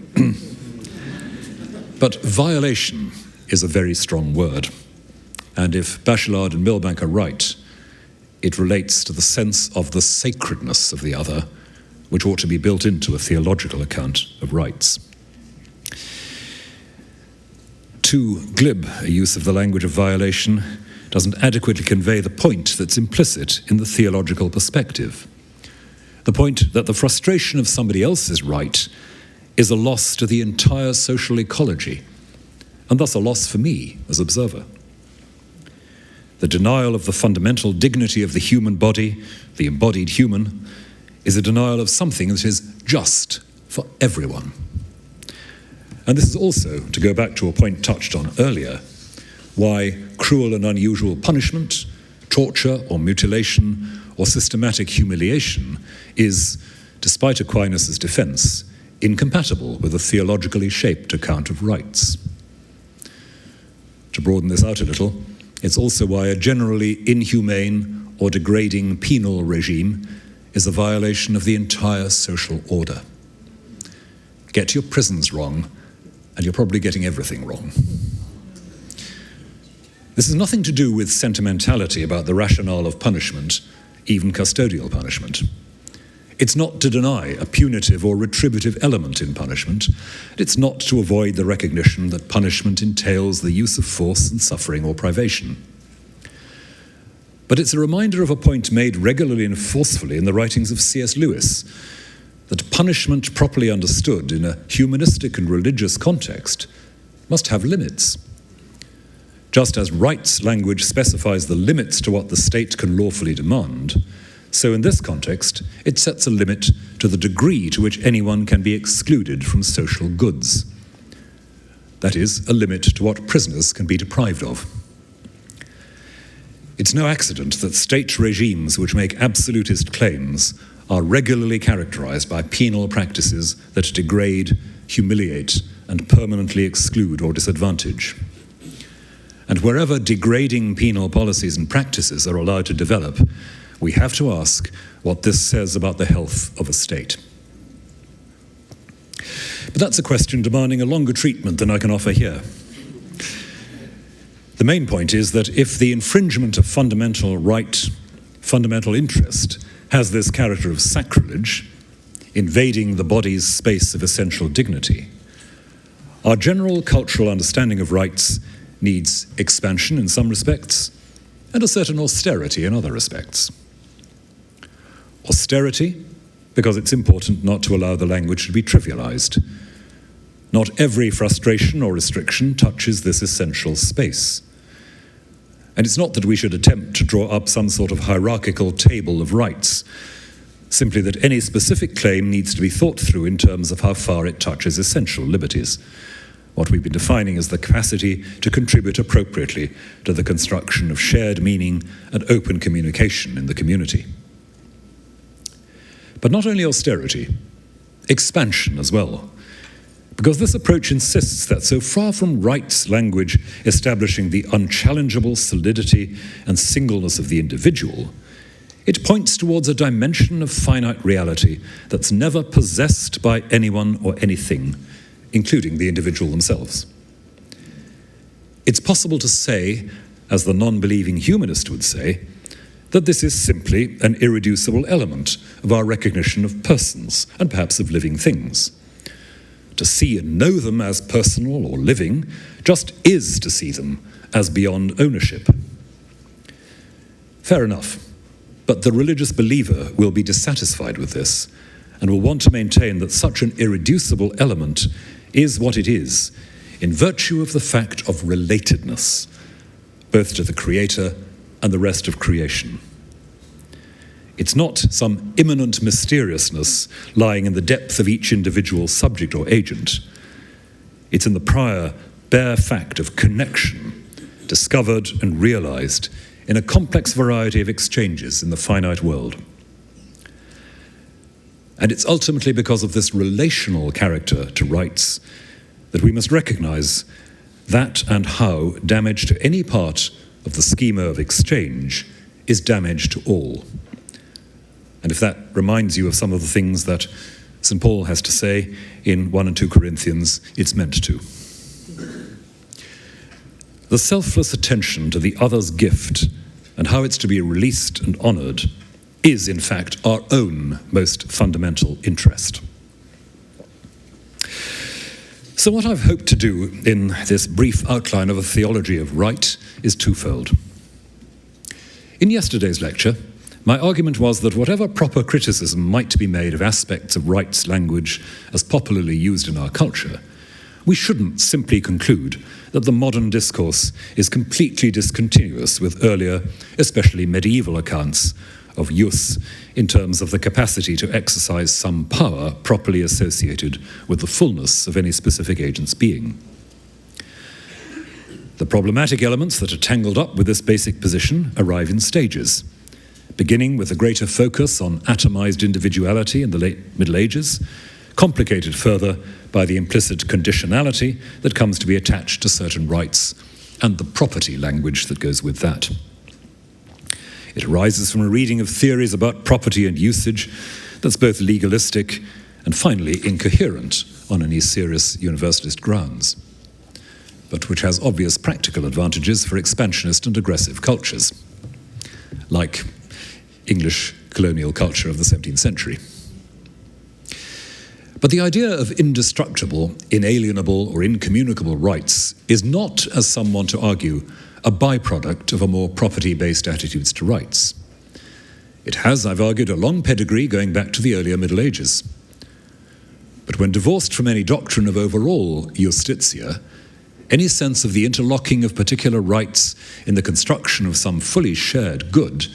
But violation is a very strong word, and if Bachelard and Milbank are right, it relates to the sense of the sacredness of the other, which ought to be built into a theological account of rights. Too glib a use of the language of violation doesn't adequately convey the point that's implicit in the theological perspective. The point that the frustration of somebody else's right is a loss to the entire social ecology, and thus a loss for me as observer. The denial of the fundamental dignity of the human body, the embodied human, is a denial of something that is just for everyone. And this is also, to go back to a point touched on earlier, why cruel and unusual punishment, torture or mutilation or systematic humiliation is, despite Aquinas' defense, incompatible with a theologically shaped account of rights. To broaden this out a little, it's also why a generally inhumane or degrading penal regime is a violation of the entire social order. Get your prisons wrong, and you're probably getting everything wrong. This has nothing to do with sentimentality about the rationale of punishment, even custodial punishment. It's not to deny a punitive or retributive element in punishment. It's not to avoid the recognition that punishment entails the use of force and suffering or privation. But it's a reminder of a point made regularly and forcefully in the writings of C.S. Lewis, that punishment properly understood in a humanistic and religious context must have limits. Just as rights language specifies the limits to what the state can lawfully demand, So in this context, it sets a limit to the degree to which anyone can be excluded from social goods. That is, a limit to what prisoners can be deprived of. It's no accident that state regimes which make absolutist claims are regularly characterized by penal practices that degrade, humiliate, and permanently exclude or disadvantage. And wherever degrading penal policies and practices are allowed to develop, we have to ask what this says about the health of a state. But that's a question demanding a longer treatment than I can offer here. The main point is that if the infringement of fundamental right, fundamental interest, has this character of sacrilege, invading the body's space of essential dignity, our general cultural understanding of rights needs expansion in some respects and a certain austerity in other respects. Austerity, because it's important not to allow the language to be trivialized. Not every frustration or restriction touches this essential space. And it's not that we should attempt to draw up some sort of hierarchical table of rights, simply that any specific claim needs to be thought through in terms of how far it touches essential liberties, what we've been defining as the capacity to contribute appropriately to the construction of shared meaning and open communication in the community. But not only austerity, expansion as well. Because this approach insists that so far from rights language establishing the unchallengeable solidity and singleness of the individual, it points towards a dimension of finite reality that's never possessed by anyone or anything, including the individual themselves. It's possible to say, as the non-believing humanist would say, that this is simply an irreducible element of our recognition of persons and perhaps of living things. To see and know them as personal or living just is to see them as beyond ownership. Fair enough, but the religious believer will be dissatisfied with this and will want to maintain that such an irreducible element is what it is in virtue of the fact of relatedness, both to the Creator and the rest of creation. It's not some immanent mysteriousness lying in the depth of each individual subject or agent. It's in the prior, bare fact of connection, discovered and realized in a complex variety of exchanges in the finite world. And it's ultimately because of this relational character to rights that we must recognize that and how damage to any part of the schema of exchange is damage to all. And if that reminds you of some of the things that St. Paul has to say in 1 and 2 Corinthians, it's meant to. The selfless attention to the other's gift and how it's to be released and honored is, in fact, our own most fundamental interest. So what I've hoped to do in this brief outline of a theology of right is twofold. In yesterday's lecture, my argument was that whatever proper criticism might be made of aspects of rights language as popularly used in our culture, we shouldn't simply conclude that the modern discourse is completely discontinuous with earlier, especially medieval accounts of use in terms of the capacity to exercise some power properly associated with the fullness of any specific agent's being. The problematic elements that are tangled up with this basic position arrive in stages, beginning with a greater focus on atomized individuality in the late Middle Ages, complicated further by the implicit conditionality that comes to be attached to certain rights and the property language that goes with that. It arises from a reading of theories about property and usage that's both legalistic and finally incoherent on any serious universalist grounds, but which has obvious practical advantages for expansionist and aggressive cultures, like English colonial culture of the 17th century. But the idea of indestructible, inalienable, or incommunicable rights is not, as some want to argue, a byproduct of a more property-based attitudes to rights. It has, I've argued, a long pedigree going back to the earlier Middle Ages. But when divorced from any doctrine of overall justitia, any sense of the interlocking of particular rights in the construction of some fully shared good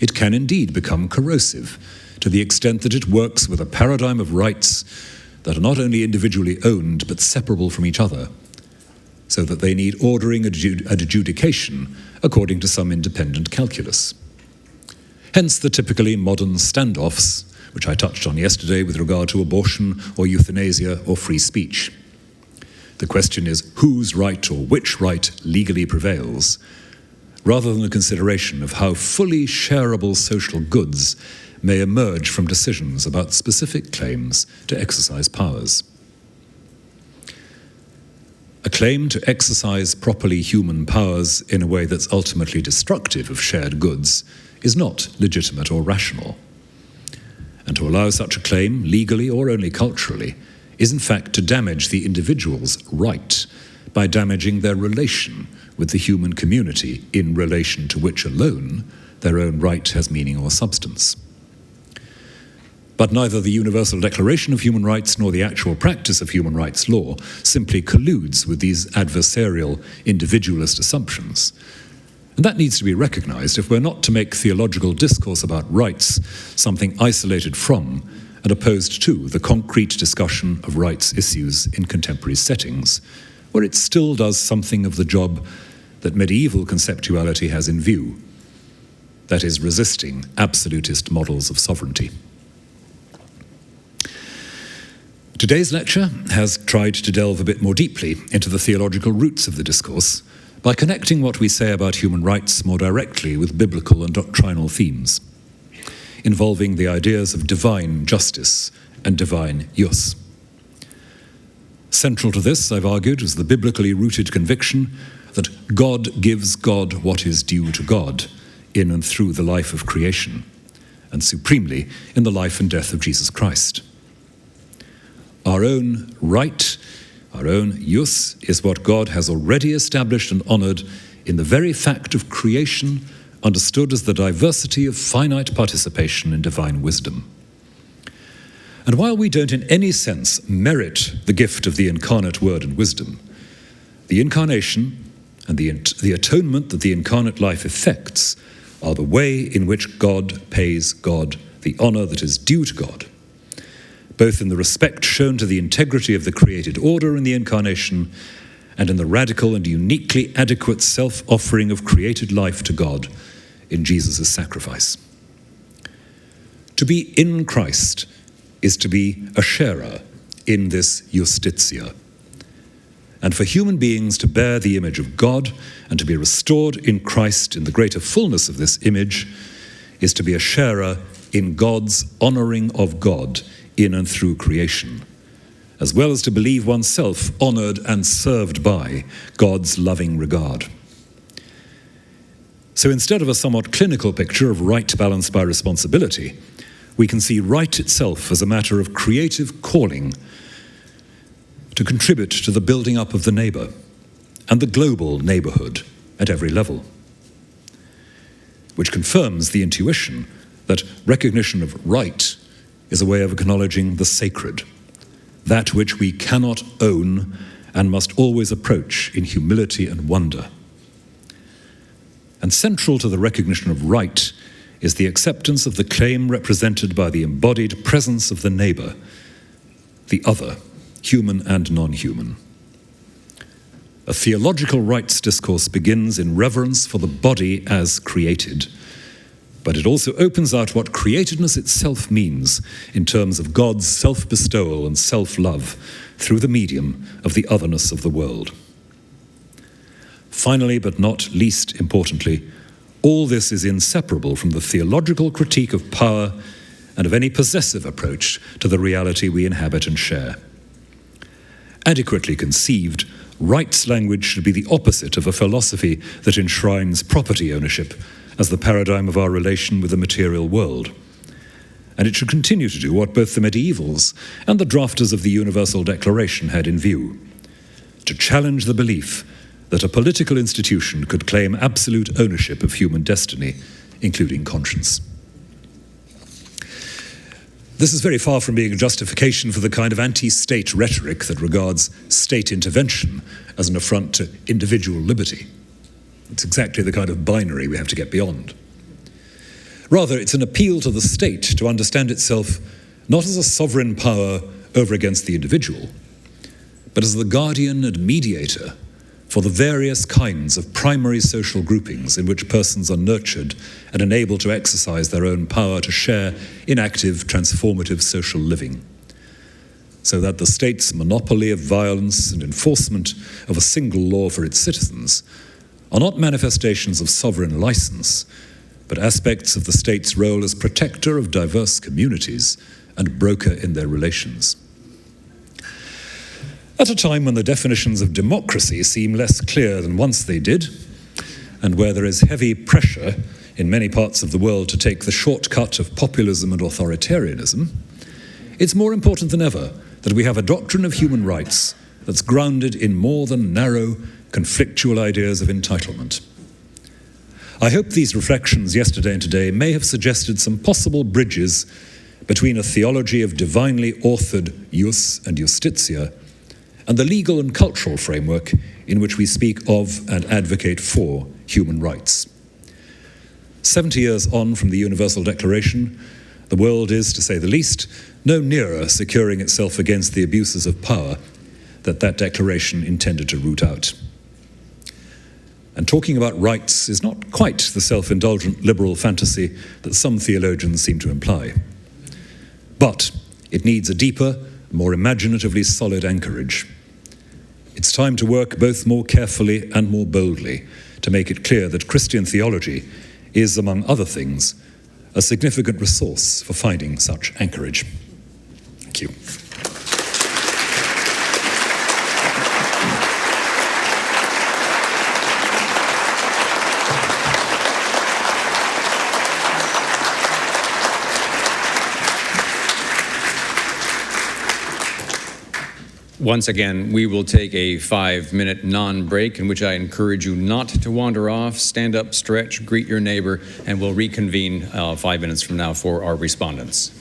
it can indeed become corrosive to the extent that it works with a paradigm of rights that are not only individually owned but separable from each other, so that they need ordering and adjudication according to some independent calculus. Hence the typically modern standoffs, which I touched on yesterday with regard to abortion or euthanasia or free speech. The question is whose right or which right legally prevails, rather than a consideration of how fully shareable social goods may emerge from decisions about specific claims to exercise powers. A claim to exercise properly human powers in a way that's ultimately destructive of shared goods is not legitimate or rational. And to allow such a claim, legally or only culturally, is in fact to damage the individual's right by damaging their relation with the human community in relation to which alone their own right has meaning or substance. But neither the Universal Declaration of Human Rights nor the actual practice of human rights law simply colludes with these adversarial individualist assumptions. And that needs to be recognized if we're not to make theological discourse about rights something isolated from and opposed to the concrete discussion of rights issues in contemporary settings, where it still does something of the job that medieval conceptuality has in view, that is, resisting absolutist models of sovereignty. Today's lecture has tried to delve a bit more deeply into the theological roots of the discourse by connecting what we say about human rights more directly with biblical and doctrinal themes, involving the ideas of divine justice and divine jus. Central to this, I've argued, is the biblically rooted conviction that God gives God what is due to God in and through the life of creation, and supremely in the life and death of Jesus Christ. Our own right, our own jus, is what God has already established and honored in the very fact of creation, understood as the diversity of finite participation in divine wisdom. And while we don't in any sense merit the gift of the incarnate word and wisdom, the incarnation and the atonement that the incarnate life effects are the way in which God pays God the honor that is due to God, both in the respect shown to the integrity of the created order in the incarnation and in the radical and uniquely adequate self-offering of created life to God in Jesus' sacrifice. To be in Christ is to be a sharer in this justitia. And for human beings to bear the image of God and to be restored in Christ in the greater fullness of this image is to be a sharer in God's honoring of God in and through creation, as well as to believe oneself honored and served by God's loving regard. So instead of a somewhat clinical picture of right balanced by responsibility, we can see right itself as a matter of creative calling to contribute to the building up of the neighbor and the global neighborhood at every level, which confirms the intuition that recognition of right is a way of acknowledging the sacred, that which we cannot own and must always approach in humility and wonder. And central to the recognition of right is the acceptance of the claim represented by the embodied presence of the neighbor, the other, human and non-human. A theological rights discourse begins in reverence for the body as created, but it also opens out what createdness itself means in terms of God's self-bestowal and self-love through the medium of the otherness of the world. Finally, but not least importantly, all this is inseparable from the theological critique of power and of any possessive approach to the reality we inhabit and share. Adequately conceived, rights language should be the opposite of a philosophy that enshrines property ownership as the paradigm of our relation with the material world. And it should continue to do what both the medievals and the drafters of the Universal Declaration had in view, to challenge the belief that a political institution could claim absolute ownership of human destiny, including conscience. This is very far from being a justification for the kind of anti-state rhetoric that regards state intervention as an affront to individual liberty. It's exactly the kind of binary we have to get beyond. Rather, it's an appeal to the state to understand itself not as a sovereign power over against the individual, but as the guardian and mediator for the various kinds of primary social groupings in which persons are nurtured and enabled to exercise their own power to share in active, transformative social living, so that the state's monopoly of violence and enforcement of a single law for its citizens are not manifestations of sovereign license, but aspects of the state's role as protector of diverse communities and broker in their relations. At a time when the definitions of democracy seem less clear than once they did, and where there is heavy pressure in many parts of the world to take the shortcut of populism and authoritarianism, it's more important than ever that we have a doctrine of human rights that's grounded in more than narrow, conflictual ideas of entitlement. I hope these reflections yesterday and today may have suggested some possible bridges between a theology of divinely authored jus and justitia and the legal and cultural framework in which we speak of and advocate for human rights. 70 years on from the Universal Declaration, the world is, to say the least, no nearer securing itself against the abuses of power that declaration intended to root out. And talking about rights is not quite the self-indulgent liberal fantasy that some theologians seem to imply. But it needs a deeper, more imaginatively solid anchorage. It's time to work both more carefully and more boldly to make it clear that Christian theology is, among other things, a significant resource for finding such anchorage. Thank you. Once again, we will take a 5-minute non-break in which I encourage you not to wander off, stand up, stretch, greet your neighbor, and we'll reconvene 5 minutes from now for our respondents.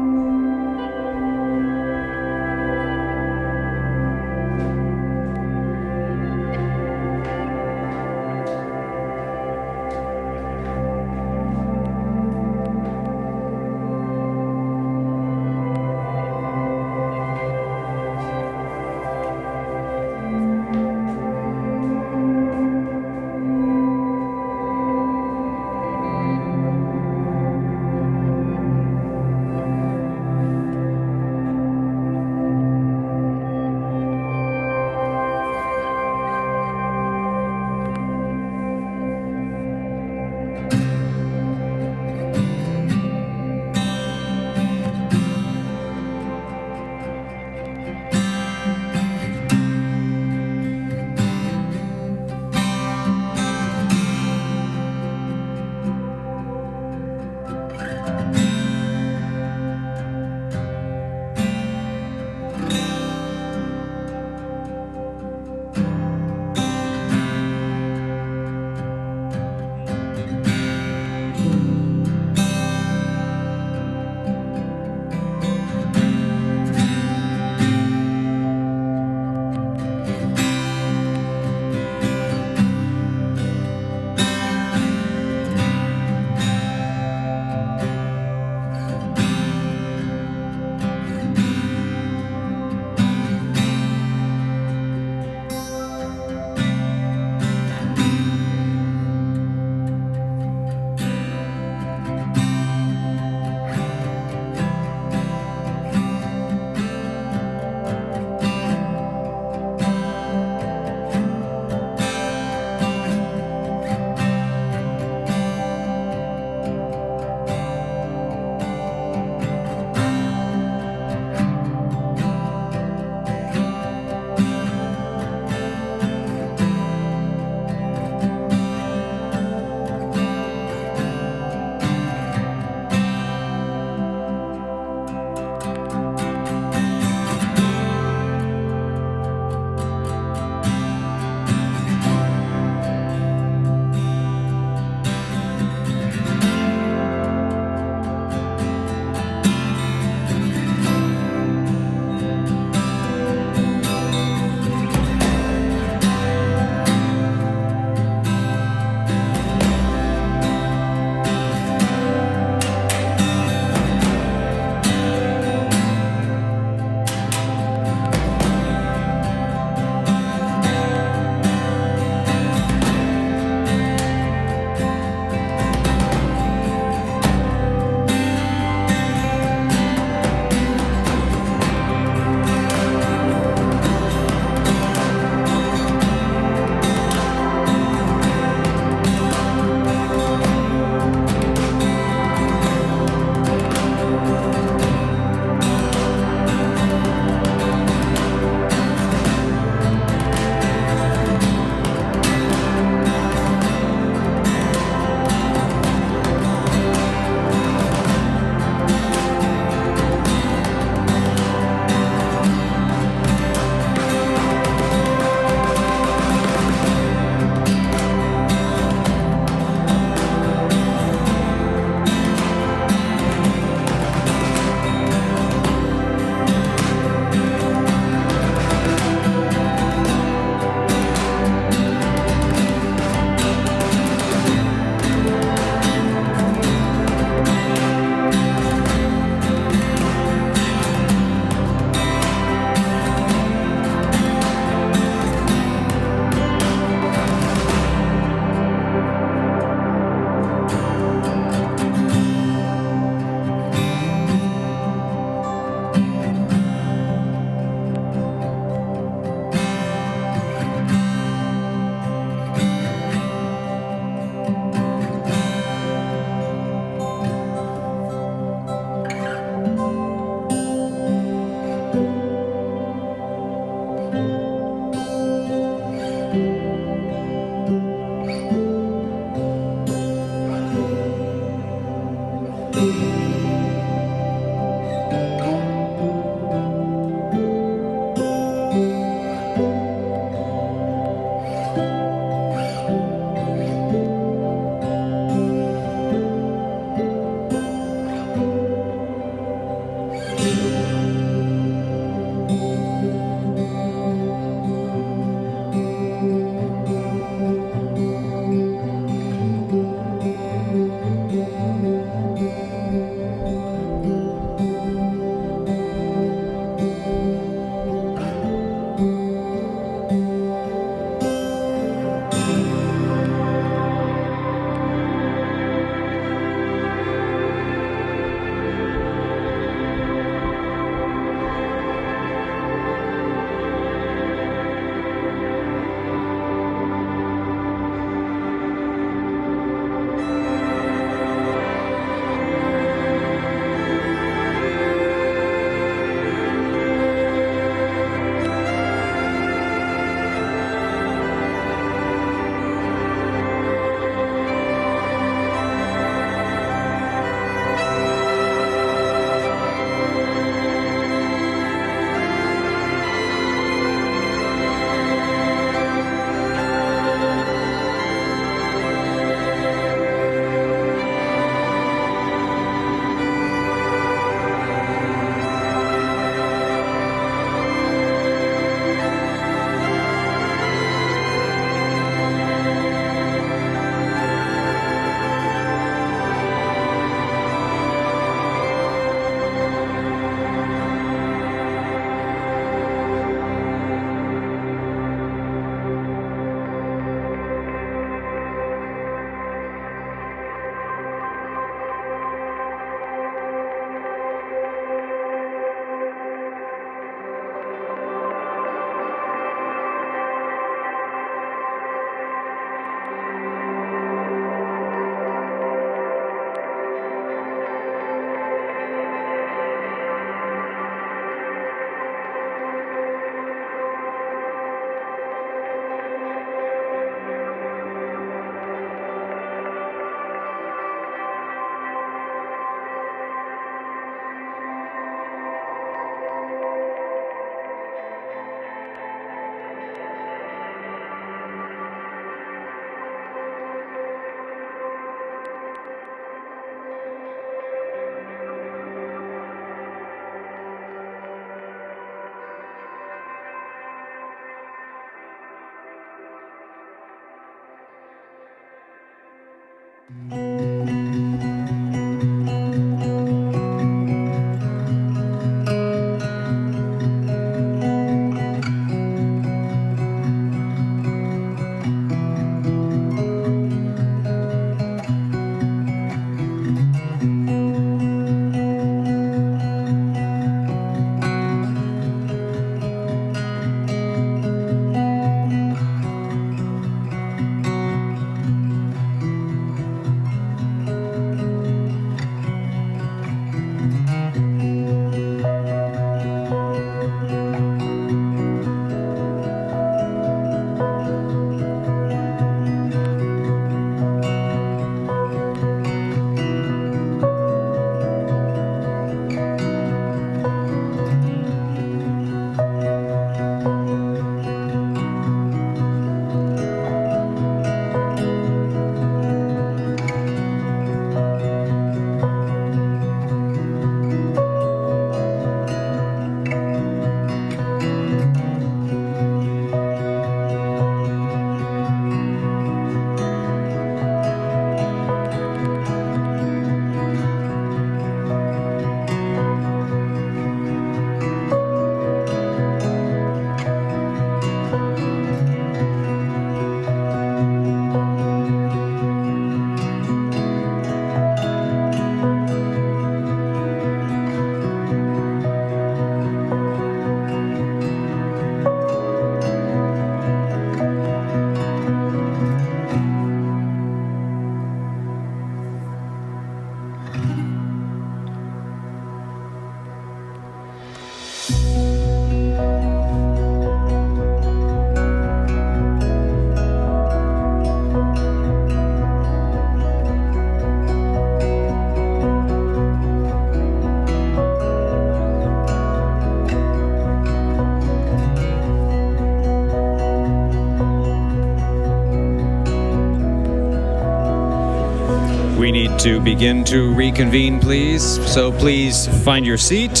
to begin to reconvene, please. So please find your seat.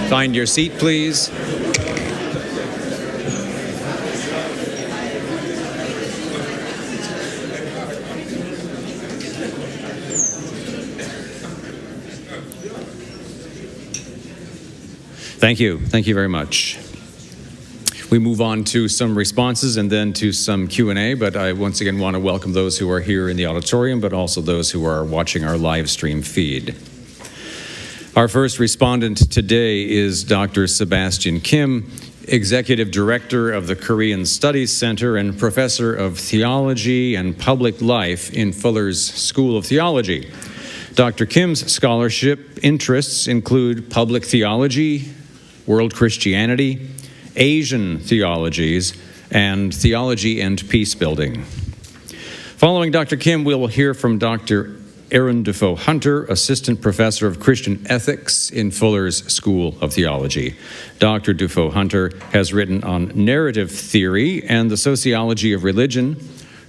Find your seat, please. Thank you. Thank you very much. We move on to some responses and then to some Q&A, but I once again want to welcome those who are here in the auditorium, but also those who are watching our live stream feed. Our first respondent today is Dr. Sebastian Kim, Executive Director of the Korean Studies Center and Professor of Theology and Public Life in Fuller's School of Theology. Dr. Kim's scholarship interests include public theology, world Christianity, Asian theologies, and theology and peace building. Following Dr. Kim, we will hear from Dr. Aaron Defoe Hunter, Assistant Professor of Christian Ethics in Fuller's School of Theology. Dr. Defoe Hunter has written on narrative theory and the sociology of religion.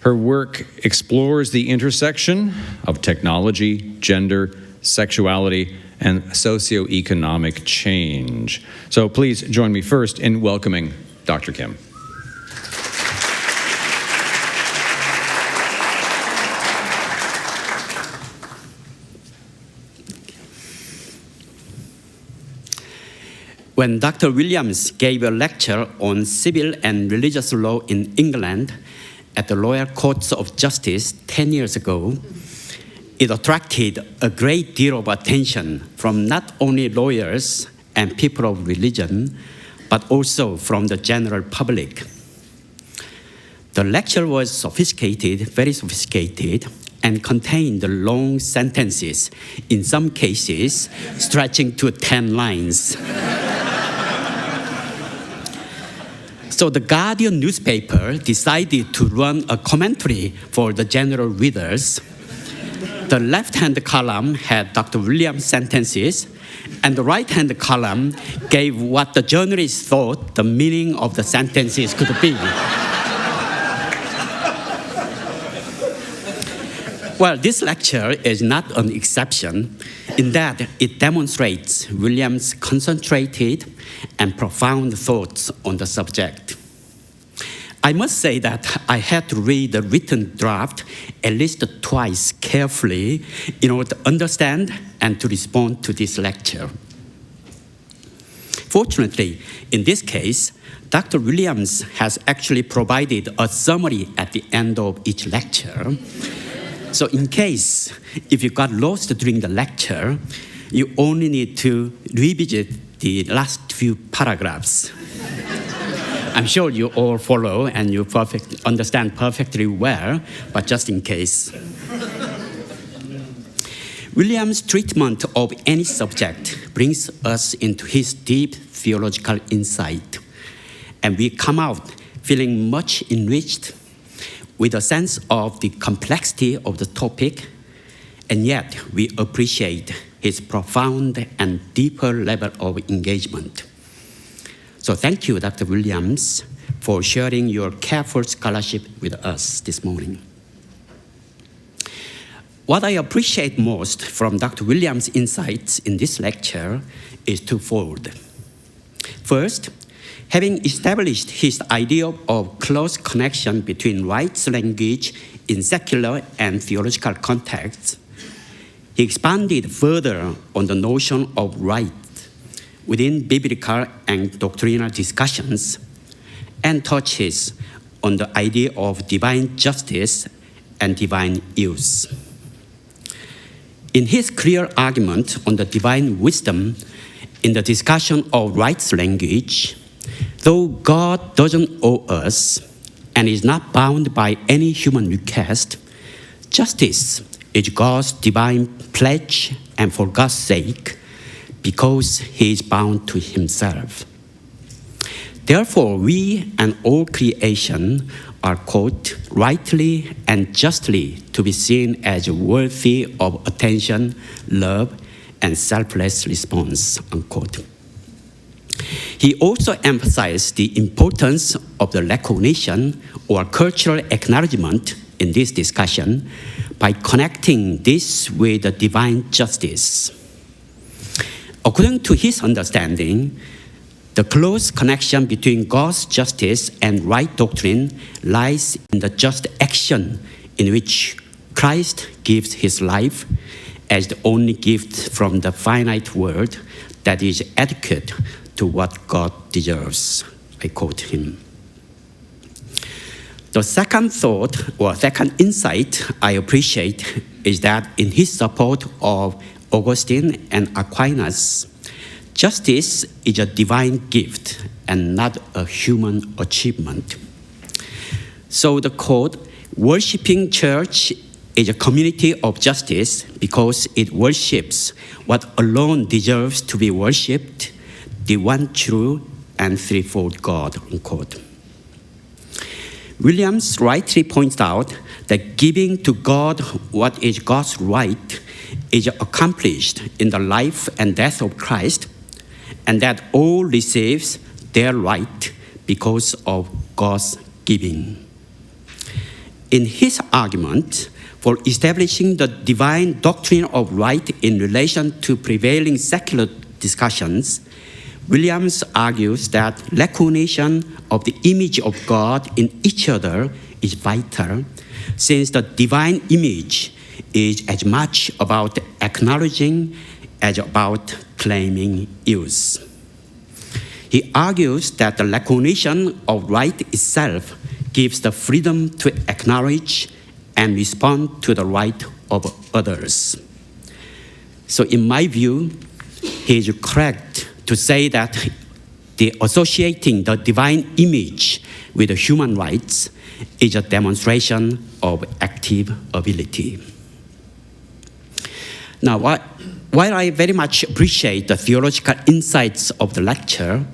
Her work explores the intersection of technology, gender, sexuality, and socioeconomic change. So please join me first in welcoming Dr. Kim. When Dr. Williams gave a lecture on civil and religious law in England at the Royal Courts of Justice 10 years ago, it attracted a great deal of attention from not only lawyers and people of religion, but also from the general public. The lecture was sophisticated, very sophisticated, and contained long sentences, in some cases stretching to 10 lines. So the Guardian newspaper decided to run a commentary for the general readers. The left-hand column had Dr. Williams' sentences, and the right-hand column gave what the journalists thought the meaning of the sentences could be. Well, this lecture is not an exception in that it demonstrates Williams' concentrated and profound thoughts on the subject. I must say that I had to read the written draft at least twice carefully in order to understand and to respond to this lecture. Fortunately, in this case, Dr. Williams has actually provided a summary at the end of each lecture. So in case, if you got lost during the lecture, you only need to revisit the last few paragraphs. I'm sure you all follow and you understand perfectly well, but just in case. Williams' treatment of any subject brings us into his deep theological insight, and we come out feeling much enriched with a sense of the complexity of the topic, and yet we appreciate his profound and deeper level of engagement. So thank you, Dr. Williams, for sharing your careful scholarship with us this morning. What I appreciate most from Dr. Williams' insights in this lecture is twofold. First, having established his idea of close connection between rights language in secular and theological contexts, he expanded further on the notion of right within biblical and doctrinal discussions, and touches on the idea of divine justice and divine use. In his clear argument on the divine wisdom in the discussion of rights language, though God doesn't owe us and is not bound by any human request, justice is God's divine pledge, and for God's sake, because he is bound to himself. Therefore, we and all creation are, quote, rightly and justly to be seen as worthy of attention, love, and selfless response, unquote. He also emphasized the importance of the recognition or cultural acknowledgement in this discussion by connecting this with the divine justice. According to his understanding, the close connection between God's justice and right doctrine lies in the just action in which Christ gives his life as the only gift from the finite world that is adequate to what God deserves. I quote him. The second thought or second insight I appreciate is that in his support of Augustine and Aquinas, justice is a divine gift and not a human achievement. So the quote, "Worshipping church is a community of justice because it worships what alone deserves to be worshipped, the one true and threefold God," unquote. Williams rightly points out that giving to God what is God's right is accomplished in the life and death of Christ, and that all receives their right because of God's giving. In his argument for establishing the divine doctrine of right in relation to prevailing secular discussions, Williams argues that recognition of the image of God in each other is vital, since the divine image is as much about acknowledging as about claiming use. He argues that the recognition of right itself gives the freedom to acknowledge and respond to the right of others. So in my view, he is correct to say that the associating the divine image with the human rights is a demonstration of active ability. Now, while I very much appreciate the theological insights of the lecture,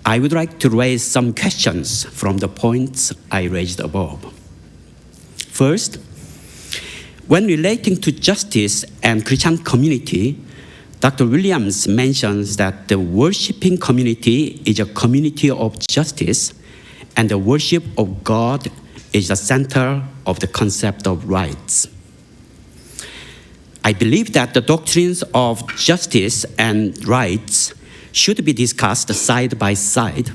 I would like to raise some questions from the points I raised above. First, when relating to justice and Christian community, Dr. Williams mentions that the worshiping community is a community of justice, and the worship of God is the center of the concept of rights. I believe that the doctrines of justice and rights should be discussed side by side,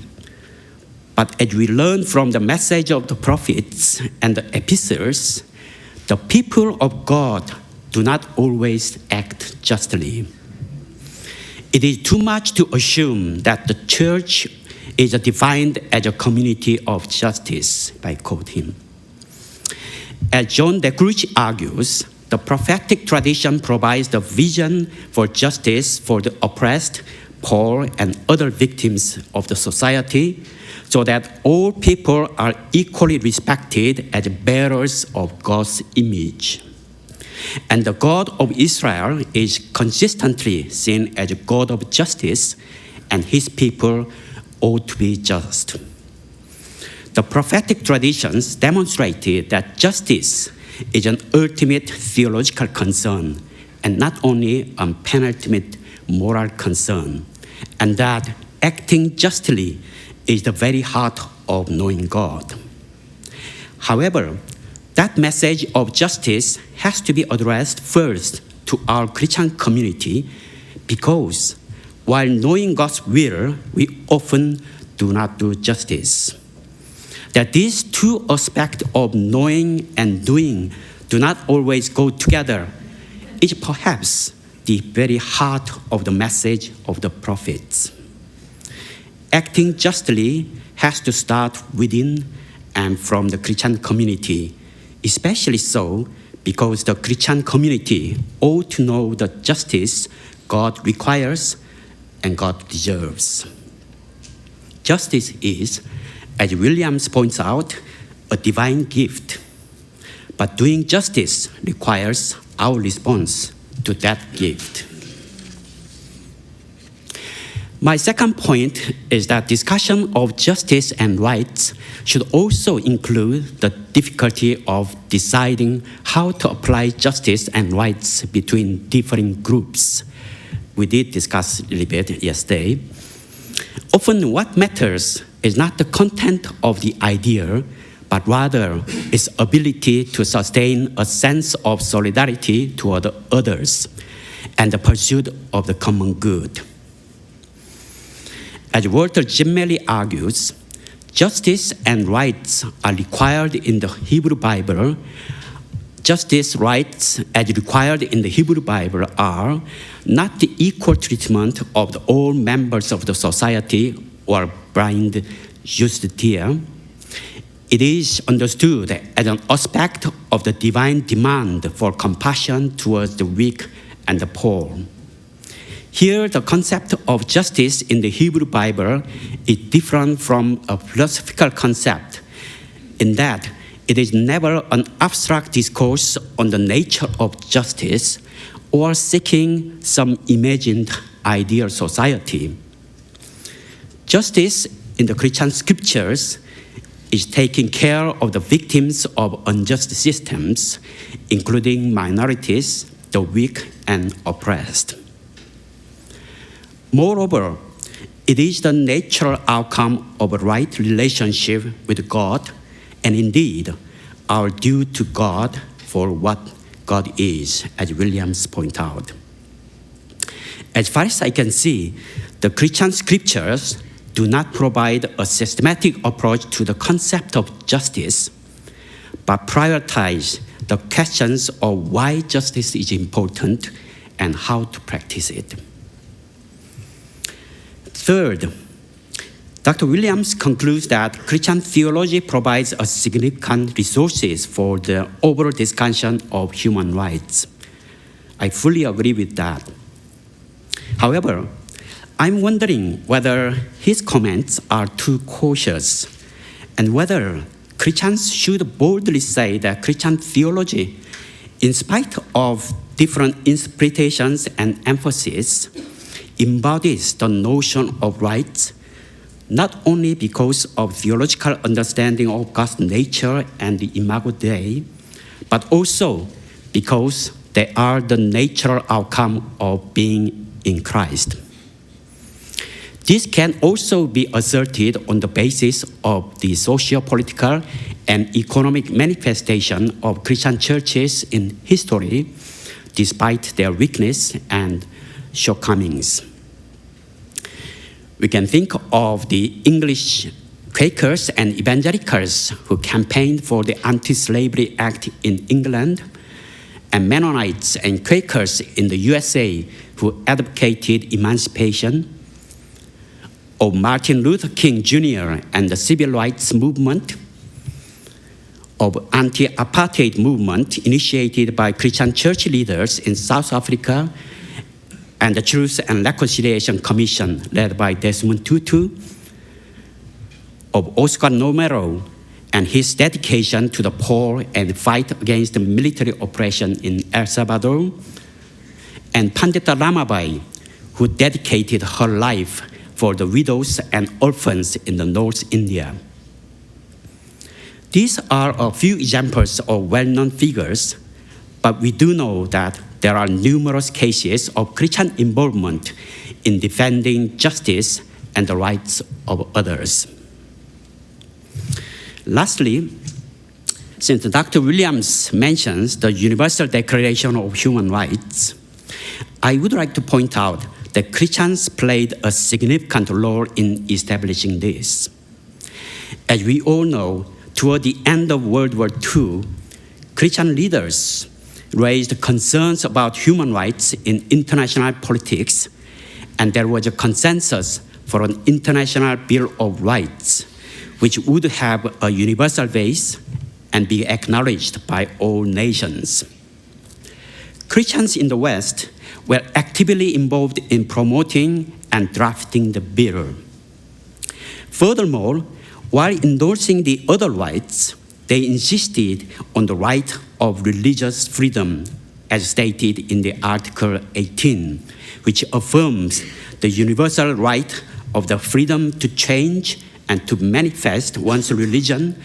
but as we learn from the message of the prophets and the epistles, the people of God do not always act justly. It is too much to assume that the church is defined as a community of justice, I quote him. As John DeGruch argues, the prophetic tradition provides the vision for justice for the oppressed, poor, and other victims of the society, so that all people are equally respected as bearers of God's image. And the God of Israel is consistently seen as a God of justice, and his people ought to be just. The prophetic traditions demonstrated that justice is an ultimate theological concern, and not only a penultimate moral concern, and that acting justly is the very heart of knowing God. However, that message of justice has to be addressed first to our Christian community, because while knowing God's will, we often do not do justice. That these two aspects of knowing and doing do not always go together is perhaps the very heart of the message of the prophets. Acting justly has to start within and from the Christian community, especially so because the Christian community ought to know the justice God requires and God deserves. Justice is, as Williams points out, a divine gift, but doing justice requires our response to that gift. My second point is that discussion of justice and rights should also include the difficulty of deciding how to apply justice and rights between different groups. We did discuss a little bit yesterday. Often what matters is not the content of the idea, but rather its ability to sustain a sense of solidarity toward others and the pursuit of the common good. As Walter Gemelli argues, justice and rights are required in the Hebrew Bible. Justice, rights, as required in the Hebrew Bible are not the equal treatment of all members of the society or blind justitia. It is understood as an aspect of the divine demand for compassion towards the weak and the poor. Here, the concept of justice in the Hebrew Bible is different from a philosophical concept in that it is never an abstract discourse on the nature of justice or seeking some imagined ideal society. Justice in the Christian scriptures is taking care of the victims of unjust systems, including minorities, the weak and oppressed. Moreover, it is the natural outcome of a right relationship with God, and indeed, our due to God for what God is, as Williams points out. As far as I can see, the Christian scriptures do not provide a systematic approach to the concept of justice, but prioritize the questions of why justice is important and how to practice it. Third, Dr. Williams concludes that Christian theology provides a significant resources for the overall discussion of human rights. I fully agree with that. However, I'm wondering whether his comments are too cautious and whether Christians should boldly say that Christian theology, in spite of different interpretations and emphasis, embodies the notion of rights, not only because of theological understanding of God's nature and the Imago Dei, but also because they are the natural outcome of being in Christ. This can also be asserted on the basis of the socio-political and economic manifestation of Christian churches in history, despite their weakness and shortcomings. We can think of the English Quakers and evangelicals who campaigned for the Anti-Slavery Act in England, and Mennonites and Quakers in the USA who advocated emancipation, of Martin Luther King Jr. and the civil rights movement, of anti-apartheid movement initiated by Christian church leaders in South Africa, and the Truth and Reconciliation Commission led by Desmond Tutu, of Oscar Romero and his dedication to the poor and fight against the military oppression in El Salvador, and Pandita Ramabai, who dedicated her life for the widows and orphans in the North India. These are a few examples of well-known figures, but we do know that there are numerous cases of Christian involvement in defending justice and the rights of others. Lastly, since Dr. Williams mentions the Universal Declaration of Human Rights, I would like to point out that Christians played a significant role in establishing this. As we all know, toward the end of World War II, Christian leaders raised concerns about human rights in international politics, and there was a consensus for an international Bill of Rights, which would have a universal base and be acknowledged by all nations. Christians in the West were actively involved in promoting and drafting the bill. Furthermore, while endorsing the other rights, they insisted on the right of religious freedom, as stated in the Article 18, which affirms the universal right of the freedom to change and to manifest one's religion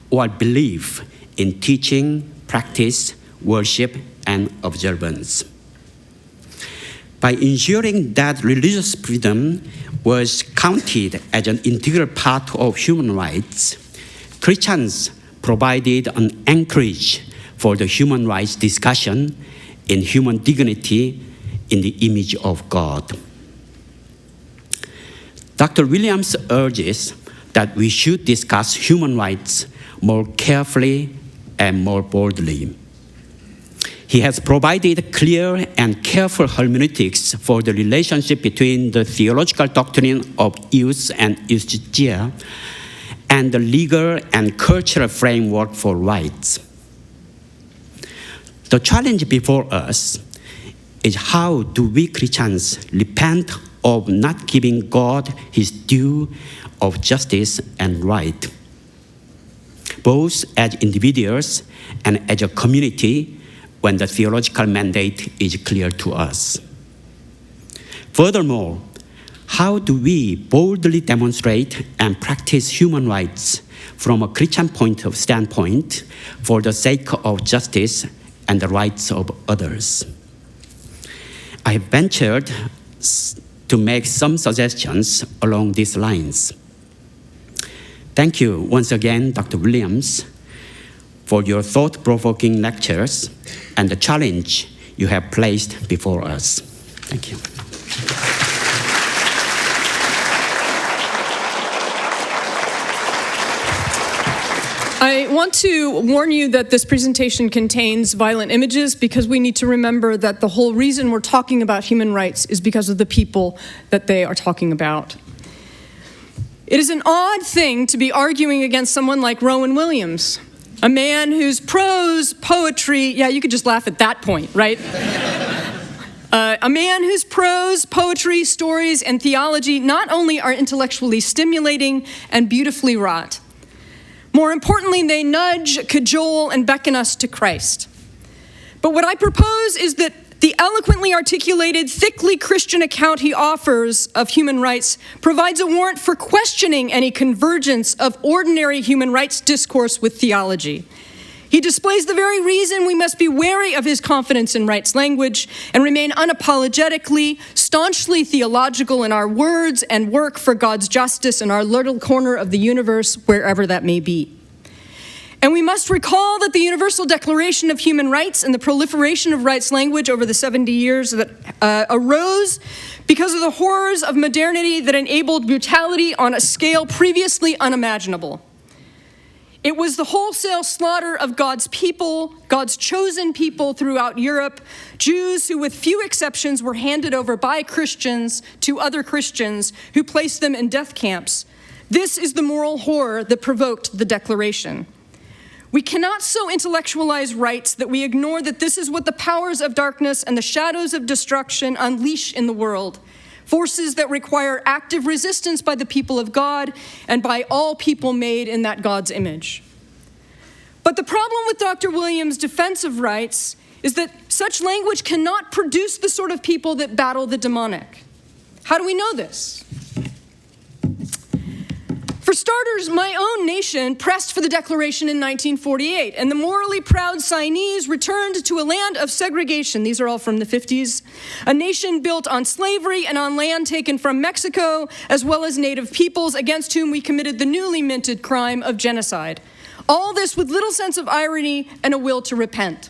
or belief in teaching, practice, worship, and observance. By ensuring that religious freedom was counted as an integral part of human rights, Christians provided an anchorage for the human rights discussion in human dignity in the image of God. Dr. Williams urges that we should discuss human rights more carefully and more boldly. He has provided clear and careful hermeneutics for the relationship between the theological doctrine of use and iusgetia and the legal and cultural framework for rights. The challenge before us is how do we Christians repent of not giving God his due of justice and right, both as individuals and as a community when the theological mandate is clear to us. Furthermore, how do we boldly demonstrate and practice human rights from a Christian standpoint for the sake of justice and the rights of others? I have ventured to make some suggestions along these lines. Thank you once again, Dr. Williams, for your thought-provoking lectures and the challenge you have placed before us. Thank you. I want to warn you that this presentation contains violent images because we need to remember that the whole reason we're talking about human rights is because of the people that they are talking about. It is an odd thing to be arguing against someone like Rowan Williams, a man whose prose, poetry, yeah, you could just laugh at that point, right? A man whose prose, poetry, stories, and theology not only are intellectually stimulating and beautifully wrought, more importantly, they nudge, cajole, and beckon us to Christ. But what I propose is that the eloquently articulated, thickly Christian account he offers of human rights provides a warrant for questioning any convergence of ordinary human rights discourse with theology. He displays the very reason we must be wary of his confidence in rights language and remain unapologetically, staunchly theological in our words and work for God's justice in our little corner of the universe, wherever that may be. And we must recall that the Universal Declaration of Human Rights and the proliferation of rights language over the 70 years that arose because of the horrors of modernity that enabled brutality on a scale previously unimaginable. It was the wholesale slaughter of God's people, God's chosen people throughout Europe, Jews who with few exceptions were handed over by Christians to other Christians who placed them in death camps. This is the moral horror that provoked the Declaration. We cannot so intellectualize rights that we ignore that this is what the powers of darkness and the shadows of destruction unleash in the world. Forces that require active resistance by the people of God and by all people made in that God's image. But the problem with Dr. Williams' defense of rights is that such language cannot produce the sort of people that battle the demonic. How do we know this? For starters, my own nation pressed for the Declaration in 1948, and the morally proud signees returned to a land of segregation. These are all from the 50s. A nation built on slavery and on land taken from Mexico, as well as native peoples against whom we committed the newly minted crime of genocide. All this with little sense of irony and a will to repent.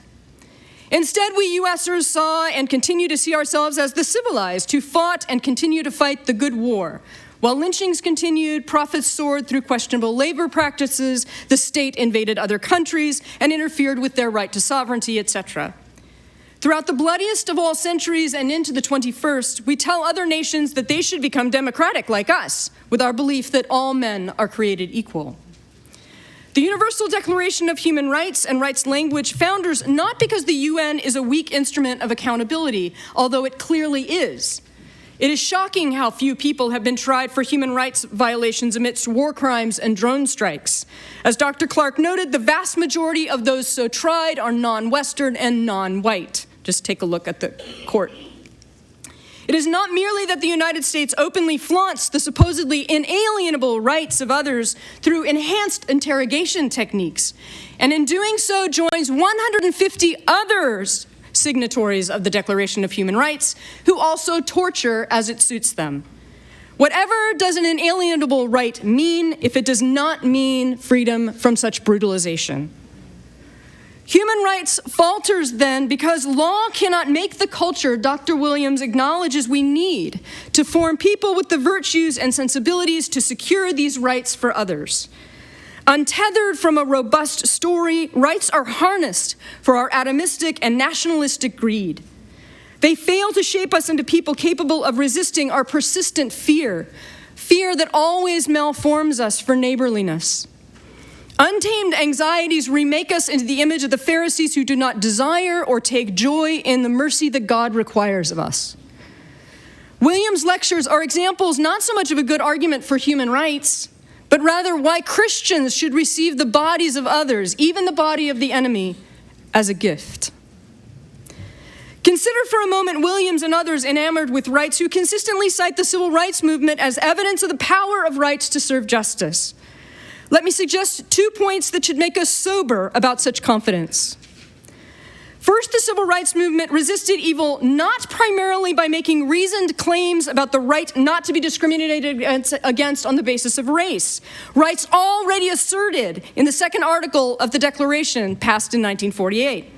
Instead, we USers saw and continue to see ourselves as the civilized who fought and continue to fight the good war. While lynchings continued, profits soared through questionable labor practices, the state invaded other countries and interfered with their right to sovereignty, etc. Throughout the bloodiest of all centuries and into the 21st, we tell other nations that they should become democratic like us, with our belief that all men are created equal. The Universal Declaration of Human Rights and rights language founders not because the UN is a weak instrument of accountability, although it clearly is. It is shocking how few people have been tried for human rights violations amidst war crimes and drone strikes. As Dr. Clark noted, the vast majority of those so tried are non-Western and non-white. Just take a look at the court. It is not merely that the United States openly flaunts the supposedly inalienable rights of others through enhanced interrogation techniques, and in doing so joins 150 others signatories of the Declaration of Human Rights, who also torture as it suits them. Whatever does an inalienable right mean if it does not mean freedom from such brutalization? Human rights falters then because law cannot make the culture Dr. Williams acknowledges we need to form people with the virtues and sensibilities to secure these rights for others. Untethered from a robust story, rights are harnessed for our atomistic and nationalistic greed. They fail to shape us into people capable of resisting our persistent fear that always malforms us for neighborliness. Untamed anxieties remake us into the image of the Pharisees who do not desire or take joy in the mercy that God requires of us. Williams' lectures are examples not so much of a good argument for human rights, but rather why Christians should receive the bodies of others, even the body of the enemy, as a gift. Consider for a moment Williams and others enamored with rights who consistently cite the civil rights movement as evidence of the power of rights to serve justice. Let me suggest 2 points that should make us sober about such confidence. First, the civil rights movement resisted evil not primarily by making reasoned claims about the right not to be discriminated against on the basis of race, rights already asserted in the second article of the Declaration passed in 1948.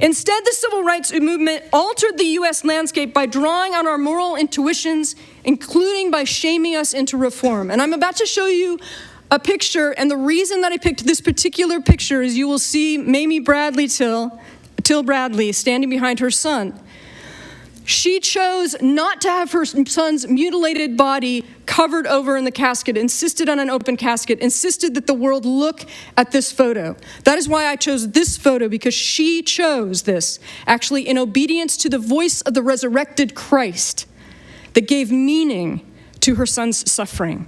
Instead, the civil rights movement altered the U.S. landscape by drawing on our moral intuitions, including by shaming us into reform. And I'm about to show you a picture, and the reason that I picked this particular picture is you will see Mamie Bradley Till Bradley standing behind her son. She chose not to have her son's mutilated body covered over in the casket, insisted on an open casket, insisted that the world look at this photo. That is why I chose this photo, because she chose this, actually in obedience to the voice of the resurrected Christ that gave meaning to her son's suffering.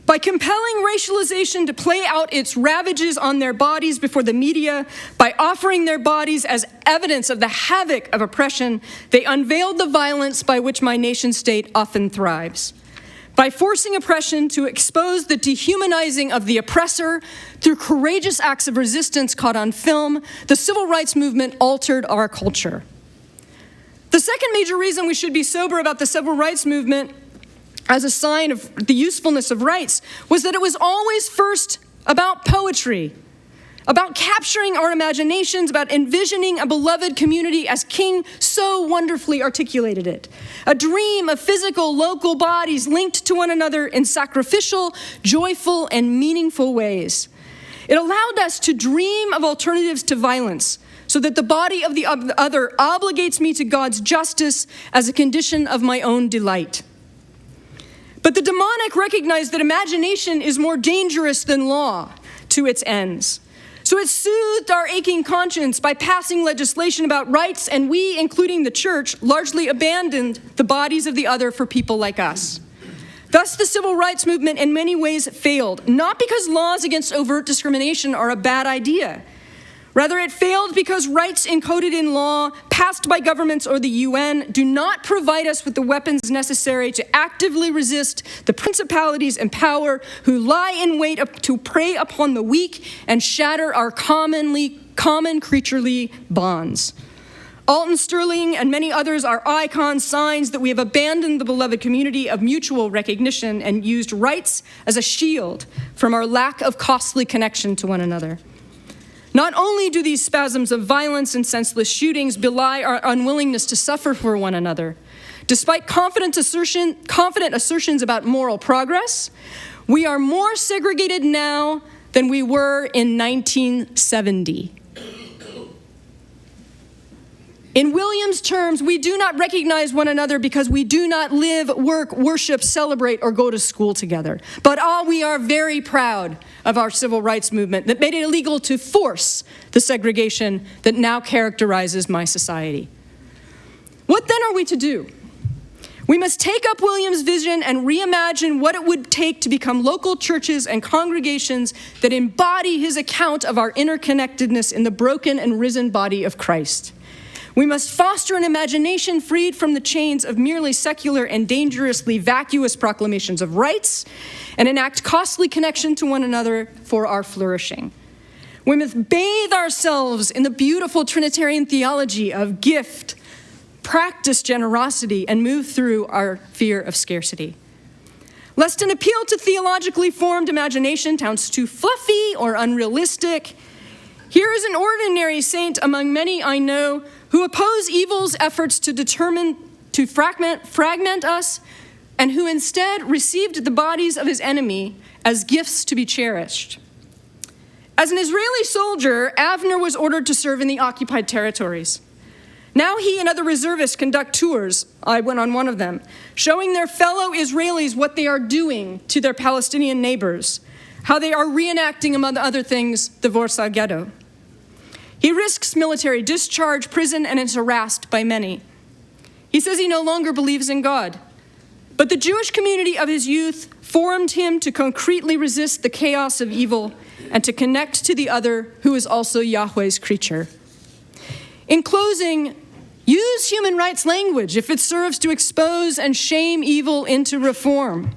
By compelling racialization to play out its ravages on their bodies before the media, by offering their bodies as evidence of the havoc of oppression, they unveiled the violence by which my nation state often thrives. By forcing oppression to expose the dehumanizing of the oppressor through courageous acts of resistance caught on film, the civil rights movement altered our culture. The second major reason we should be sober about the civil rights movement as a sign of the usefulness of rights was that it was always first about poetry, about capturing our imaginations, about envisioning a beloved community as King so wonderfully articulated it. A dream of physical, local bodies linked to one another in sacrificial, joyful, and meaningful ways. It allowed us to dream of alternatives to violence, so that the body of the other obligates me to God's justice as a condition of my own delight. But the demonic recognized that imagination is more dangerous than law to its ends. So it soothed our aching conscience by passing legislation about rights, and we, including the church, largely abandoned the bodies of the other for people like us. Thus, the civil rights movement in many ways failed, not because laws against overt discrimination are a bad idea. Rather, it failed because rights encoded in law, passed by governments or the UN, do not provide us with the weapons necessary to actively resist the principalities and power who lie in wait to prey upon the weak and shatter our common creaturely bonds. Alton Sterling and many others are icons, signs that we have abandoned the beloved community of mutual recognition and used rights as a shield from our lack of costly connection to one another. Not only do these spasms of violence and senseless shootings belie our unwillingness to suffer for one another, despite confident assertions about moral progress, we are more segregated now than we were in 1970. In Williams' terms, we do not recognize one another because we do not live, work, worship, celebrate, or go to school together. But we are very proud of our civil rights movement that made it illegal to force the segregation that now characterizes my society. What then are we to do? We must take up Williams' vision and reimagine what it would take to become local churches and congregations that embody his account of our interconnectedness in the broken and risen body of Christ. We must foster an imagination freed from the chains of merely secular and dangerously vacuous proclamations of rights and enact costly connection to one another for our flourishing. We must bathe ourselves in the beautiful Trinitarian theology of gift, practice generosity, and move through our fear of scarcity. Lest an appeal to theologically formed imagination sounds too fluffy or unrealistic, here is an ordinary saint among many I know who oppose evil's efforts to fragment us, and who instead received the bodies of his enemy as gifts to be cherished. As an Israeli soldier, Avner was ordered to serve in the occupied territories. Now he and other reservists conduct tours, I went on one of them, showing their fellow Israelis what they are doing to their Palestinian neighbors, how they are reenacting, among other things, the Warsaw Ghetto. He risks military discharge, prison, and is harassed by many. He says he no longer believes in God, but the Jewish community of his youth formed him to concretely resist the chaos of evil and to connect to the other who is also Yahweh's creature. In closing, use human rights language if it serves to expose and shame evil into reform.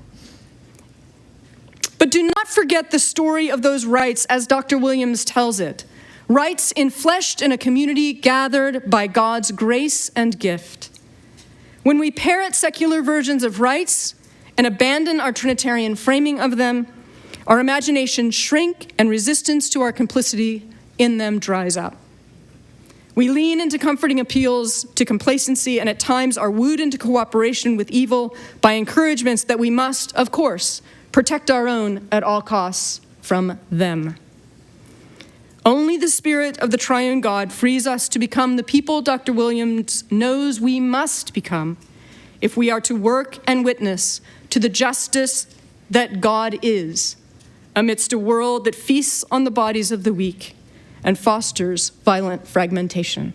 But do not forget the story of those rights as Dr. Williams tells it. Rights enfleshed in a community gathered by God's grace and gift. When we parrot secular versions of rights and abandon our Trinitarian framing of them, our imaginations shrink and resistance to our complicity in them dries up. We lean into comforting appeals to complacency and at times are wooed into cooperation with evil by encouragements that we must, of course, protect our own at all costs from them. Only the Spirit of the Triune God frees us to become the people Dr. Williams knows we must become if we are to work and witness to the justice that God is amidst a world that feasts on the bodies of the weak and fosters violent fragmentation.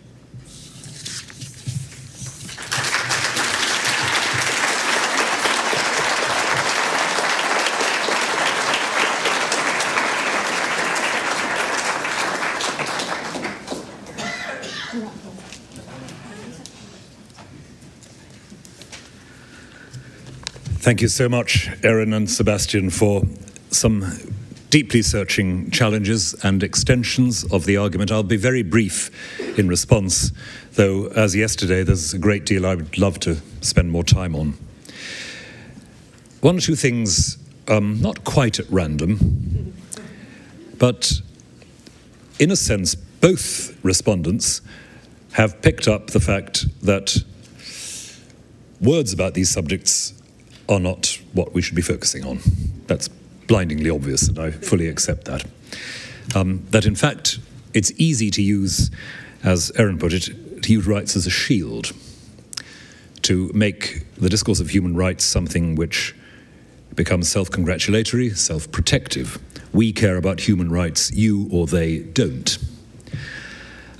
Thank you so much, Erin and Sebastian, for some deeply searching challenges and extensions of the argument. I'll be very brief in response, though, as yesterday, there's a great deal I would love to spend more time on. One or two things, not quite at random, but in a sense, both respondents have picked up the fact that words about these subjects are not what we should be focusing on. That's blindingly obvious, and I fully accept that. That in fact, it's easy to use, as Erin put it, to use rights as a shield, to make the discourse of human rights something which becomes self-congratulatory, self-protective. We care about human rights, you or they don't.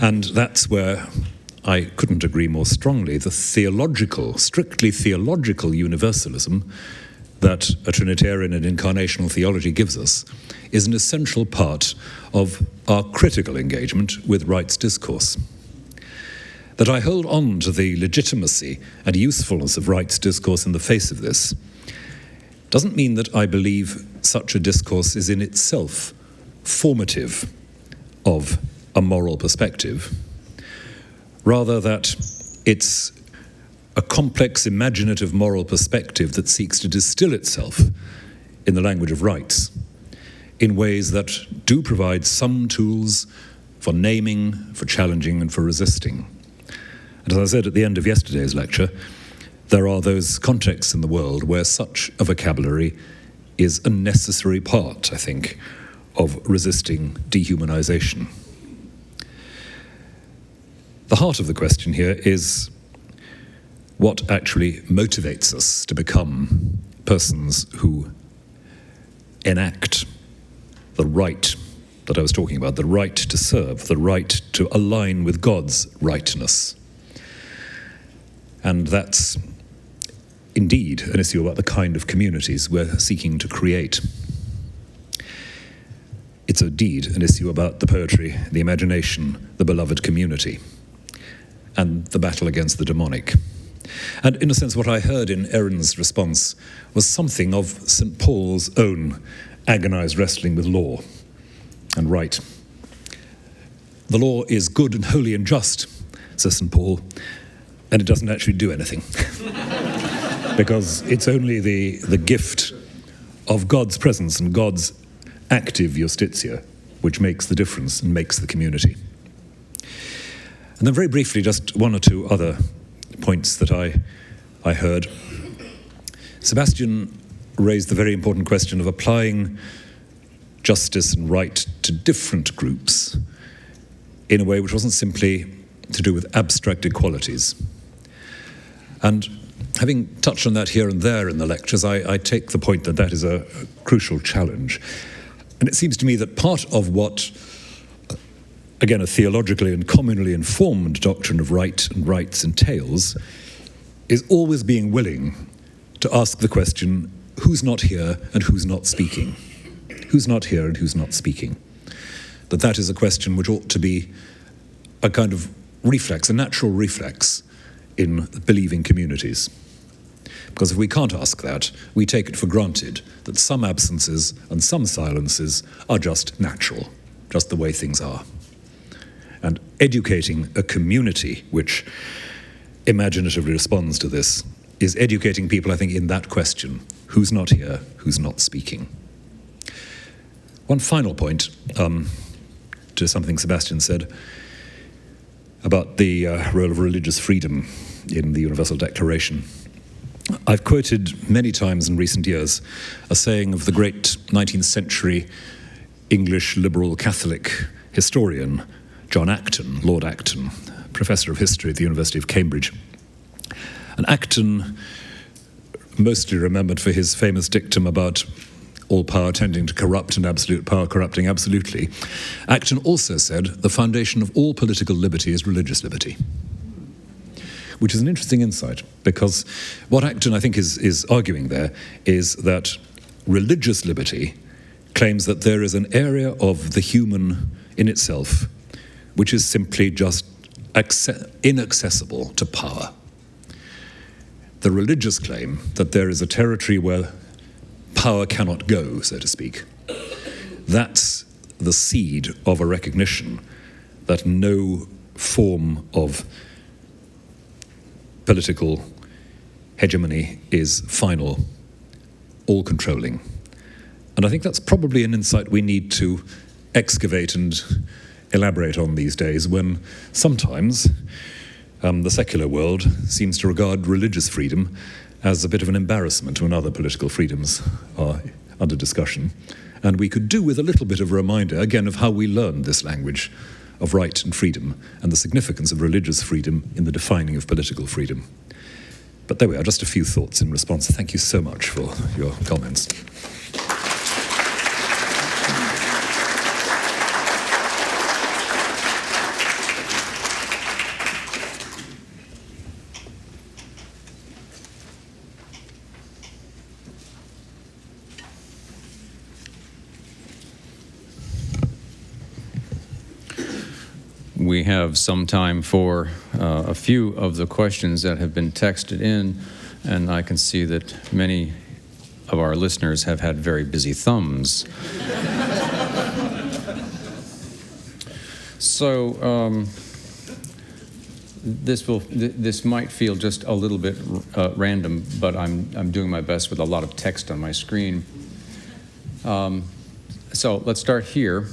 And that's where I couldn't agree more strongly. The theological, strictly theological universalism that a Trinitarian and incarnational theology gives us is an essential part of our critical engagement with rights discourse. That I hold on to the legitimacy and usefulness of rights discourse in the face of this doesn't mean that I believe such a discourse is in itself formative of a moral perspective. Rather that it's a complex, imaginative moral perspective that seeks to distill itself in the language of rights in ways that do provide some tools for naming, for challenging, and for resisting. And as I said at the end of yesterday's lecture, there are those contexts in the world where such a vocabulary is a necessary part, I think, of resisting dehumanization. The heart of the question here is what actually motivates us to become persons who enact the right that I was talking about, the right to serve, the right to align with God's rightness. And that's indeed an issue about the kind of communities we're seeking to create. It's indeed an issue about the poetry, the imagination, the beloved community, and the battle against the demonic. And in a sense, what I heard in Erin's response was something of St. Paul's own agonized wrestling with law and right. the law is good and holy and just, says St. Paul, and it doesn't actually do anything. Because it's only the gift of God's presence and God's active justitia which makes the difference and makes the community. And then very briefly, just one or two other points that I heard. Sebastian raised the very important question of applying justice and right to different groups in a way which wasn't simply to do with abstract equalities. And having touched on that here and there in the lectures, I take the point that that is a crucial challenge. And it seems to me that part of what, again, a theologically and communally informed doctrine of right and rights entails is always being willing to ask the question, who's not here and who's not speaking? Who's not here and who's not speaking? That is a question which ought to be a kind of reflex, a natural reflex in believing communities. Because if we can't ask that, we take it for granted that some absences and some silences are just natural, just the way things are. And educating a community which imaginatively responds to this is educating people, I think, in that question, who's not here, who's not speaking. One final point to something Sebastian said about the role of religious freedom in the Universal Declaration. I've quoted many times in recent years a saying of the great 19th century English liberal Catholic historian, John Acton, Lord Acton, professor of history at the University of Cambridge. And Acton, mostly remembered for his famous dictum about all power tending to corrupt and absolute power corrupting absolutely, Acton also said the foundation of all political liberty is religious liberty. Which is an interesting insight, because what Acton, I think, is arguing there is that religious liberty claims that there is an area of the human in itself which is simply just inaccessible to power. The religious claim that there is a territory where power cannot go, so to speak. That's the seed of a recognition that no form of political hegemony is final, all-controlling. And I think that's probably an insight we need to excavate and elaborate on these days, when sometimes the secular world seems to regard religious freedom as a bit of an embarrassment when other political freedoms are under discussion. And we could do with a little bit of a reminder, again, of how we learned this language of right and freedom, and the significance of religious freedom in the defining of political freedom. But there we are, just a few thoughts in response. Thank you so much for your comments. We have some time for a few of the questions that have been texted in, and I can see that many of our listeners have had very busy thumbs. So this might feel just a little bit random, but I'm doing my best with a lot of text on my screen. So let's start here.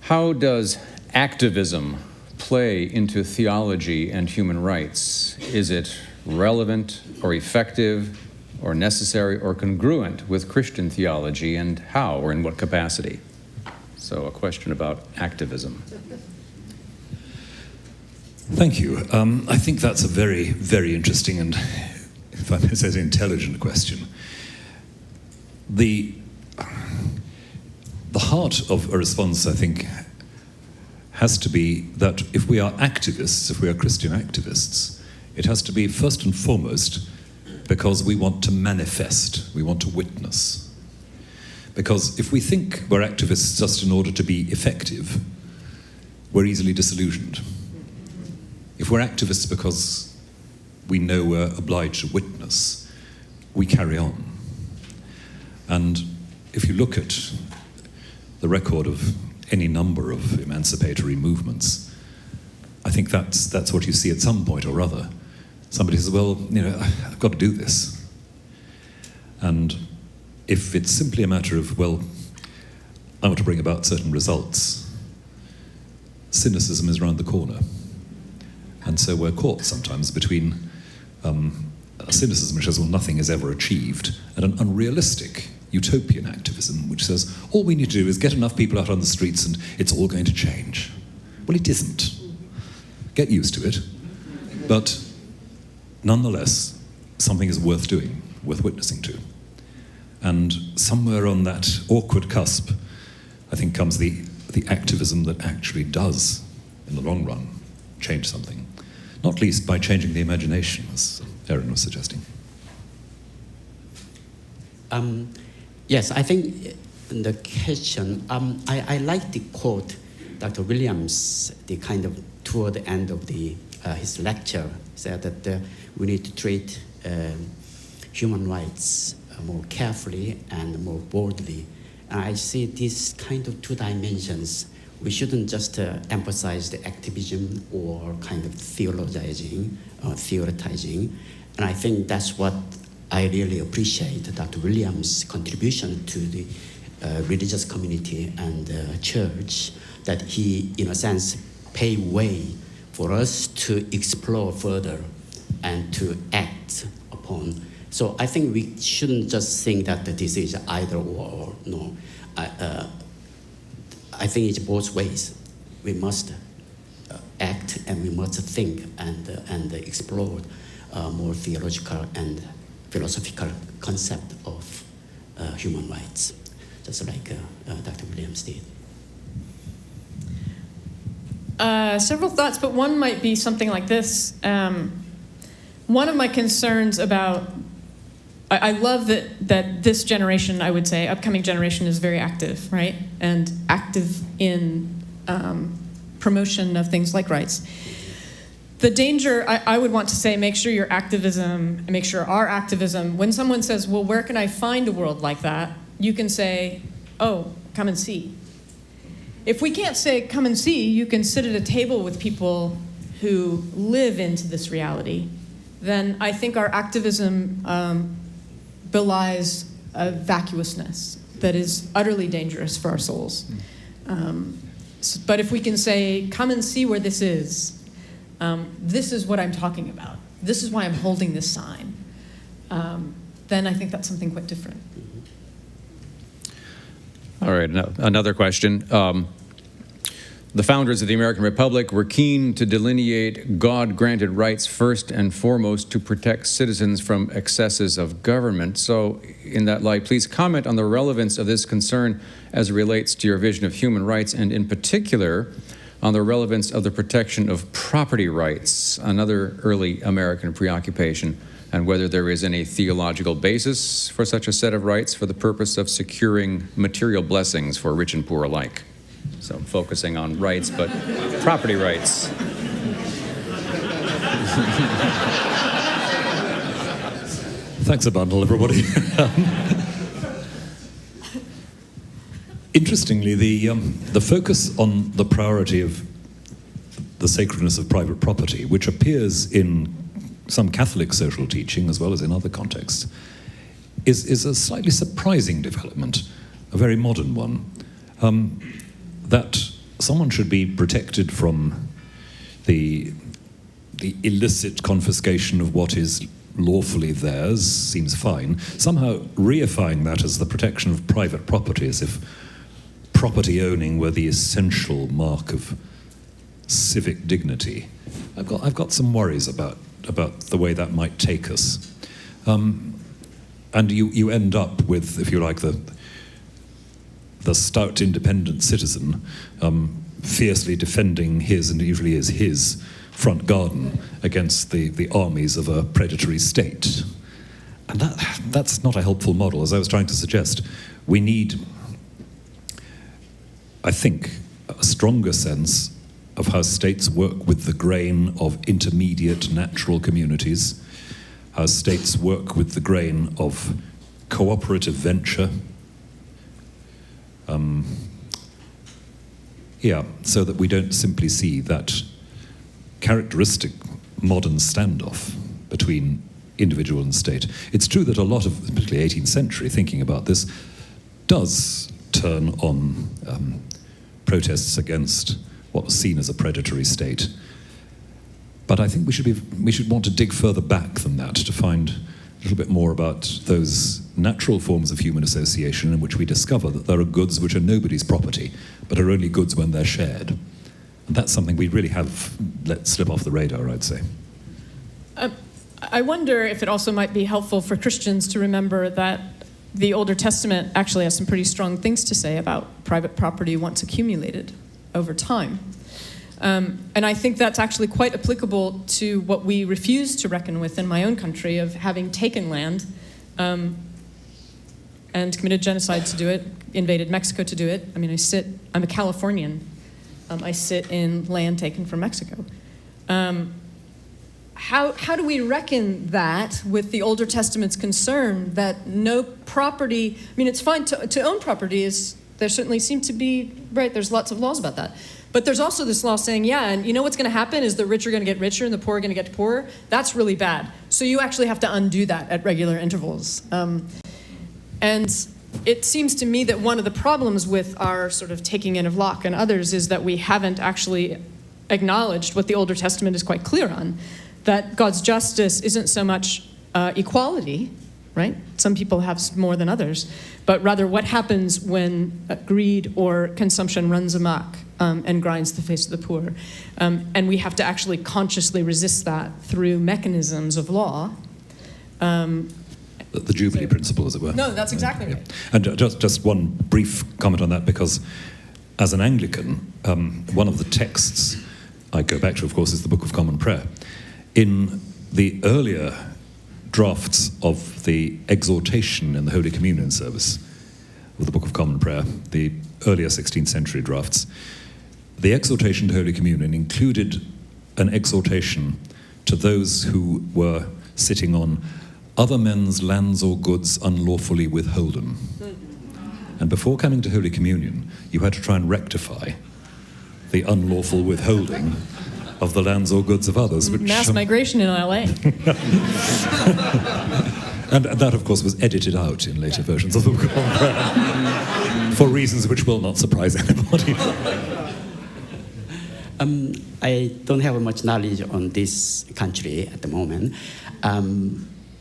How does activism play into theology and human rights? Is it relevant or effective or necessary or congruent with Christian theology, and how or in what capacity? So a question about activism. Thank you. I think that's a very, very interesting and, if I may say, intelligent question. The heart of a response, I think, has to be that if we are activists, if we are Christian activists, it has to be first and foremost because we want to manifest, we want to witness. Because if we think we're activists just in order to be effective, we're easily disillusioned. If we're activists because we know we're obliged to witness, we carry on. And if you look at the record of any number of emancipatory movements, I think that's what you see at some point or other. Somebody says, well, I've got to do this. And if it's simply a matter of, well, I want to bring about certain results, cynicism is around the corner. And so we're caught sometimes between a cynicism which says, well, nothing is ever achieved, and an unrealistic utopian activism which says, all we need to do is get enough people out on the streets and it's all going to change. Well, it isn't. Get used to it. But nonetheless, something is worth doing, worth witnessing to. And somewhere on that awkward cusp, I think, comes the activism that actually does, in the long run, change something. Not least by changing the imagination, as Erin was suggesting. Yes, I think the question, I like the quote, Dr. Williams, the kind of toward the end of his lecture, said that we need to treat human rights more carefully and more boldly. And I see these kind of two dimensions. We shouldn't just emphasize the activism or kind of theologizing or theoretizing. And I think that's what I really appreciate Dr. Williams' contribution to the religious community and the church, that he, in a sense, paved way for us to explore further and to act upon. So I think we shouldn't just think that this is either or. No, I think it's both ways. We must act and we must think and explore more theological and philosophical concept of human rights, just like Dr. Williams did. Several thoughts, but one might be something like this. One of my concerns about, I love that this generation, I would say, upcoming generation is very active, right? And active in promotion of things like rights. The danger, I would want to say, make sure your activism, make sure our activism, when someone says, well, where can I find a world like that? You can say, oh, come and see. If we can't say, come and see, you can sit at a table with people who live into this reality, then I think our activism belies a vacuousness that is utterly dangerous for our souls. But if we can say, come and see where this is what I'm talking about, this is why I'm holding this sign, then I think that's something quite different. All right, another question. The founders of the American Republic were keen to delineate God-granted rights first and foremost to protect citizens from excesses of government. So in that light, please comment on the relevance of this concern as it relates to your vision of human rights, and in particular, on the relevance of the protection of property rights, another early American preoccupation, and whether there is any theological basis for such a set of rights for the purpose of securing material blessings for rich and poor alike. So focusing on rights, but property rights. Thanks a bundle, everybody. Interestingly, the focus on the priority of the sacredness of private property, which appears in some Catholic social teaching as well as in other contexts, is a slightly surprising development, a very modern one. That someone should be protected from the illicit confiscation of what is lawfully theirs seems fine. Somehow reifying that as the protection of private property, as if property owning were the essential mark of civic dignity. I've got some worries about the way that might take us. And you end up with, if you like, the stout independent citizen fiercely defending his, and it usually is his, front garden against the armies of a predatory state. And that's not a helpful model. As I was trying to suggest, we need, I think, a stronger sense of how states work with the grain of intermediate natural communities, how states work with the grain of cooperative venture, Yeah, so that we don't simply see that characteristic modern standoff between individual and state. It's true that a lot of, particularly 18th century thinking about this, does turn on protests against what was seen as a predatory state. But I think we should want to dig further back than that to find a little bit more about those natural forms of human association in which we discover that there are goods which are nobody's property, but are only goods when they're shared. And that's something we really have let slip off the radar, I'd say. I wonder if it also might be helpful for Christians to remember that the Older Testament actually has some pretty strong things to say about private property once accumulated over time. And I think that's actually quite applicable to what we refuse to reckon with in my own country of having taken land and committed genocide to do it, invaded Mexico to do it. I mean, I'm a Californian. I sit in land taken from Mexico. How do we reckon that with the Older Testament's concern that no property, I mean, it's fine to own property, there certainly seem to be, right, there's lots of laws about that. But there's also this law saying, yeah, and you know what's going to happen is the rich are going to get richer and the poor are going to get poorer. That's really bad. So you actually have to undo that at regular intervals. And it seems to me that one of the problems with our sort of taking in of Locke and others is that we haven't actually acknowledged what the Older Testament is quite clear on, that God's justice isn't so much equality, right? Some people have more than others, but rather what happens when greed or consumption runs amok and grinds the face of the poor. And we have to actually consciously resist that through mechanisms of law. The Jubilee principle, as it were. No, that's exactly right. And just one brief comment on that, because as an Anglican, one of the texts I go back to, of course, is the Book of Common Prayer. In the earlier drafts of the exhortation in the Holy Communion service of the Book of Common Prayer, the earlier 16th century drafts, the exhortation to Holy Communion included an exhortation to those who were sitting on other men's lands or goods unlawfully withholden. And before coming to Holy Communion, you had to try and rectify the unlawful withholding of the lands or goods of others. Which, mass migration in LA. And that, of course, was edited out in later versions of the Book of Common Prayer for reasons which will not surprise anybody. I don't have much knowledge on this country at the moment,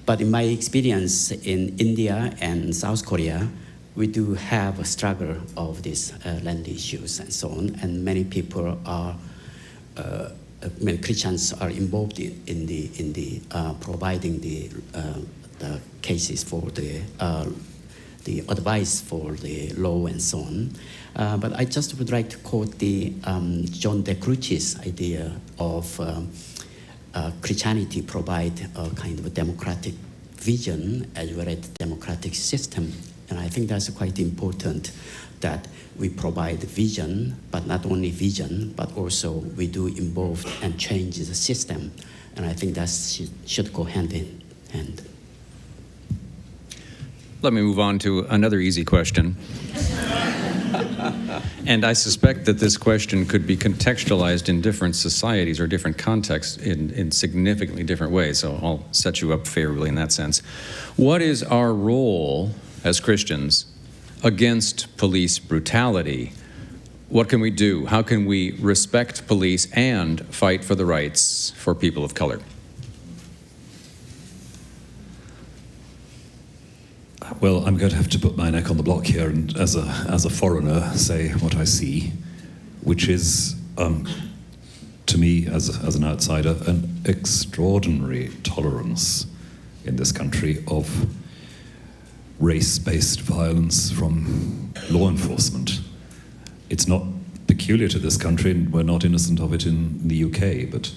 but in my experience in India and South Korea, we do have a struggle of these land issues and so on, and many people are, many Christians are involved in the providing the cases for the advice for the law and so on. But I just would like to quote the John de Crucis idea of Christianity provide a kind of a democratic vision as well as democratic system. And I think that's quite important that we provide vision, but not only vision, but also we do involve and change the system. And I think that should go hand in hand. Let me move on to another easy question. And I suspect that this question could be contextualized in different societies or different contexts in significantly different ways. So I'll set you up favorably in that sense. What is our role as Christians against police brutality? What can we do? How can we respect police and fight for the rights for people of color? Well, I'm going to have to put my neck on the block here and as a foreigner say what I see, which is, to me, as an outsider, an extraordinary tolerance in this country of race-based violence from law enforcement. It's not peculiar to this country, and we're not innocent of it in the UK, but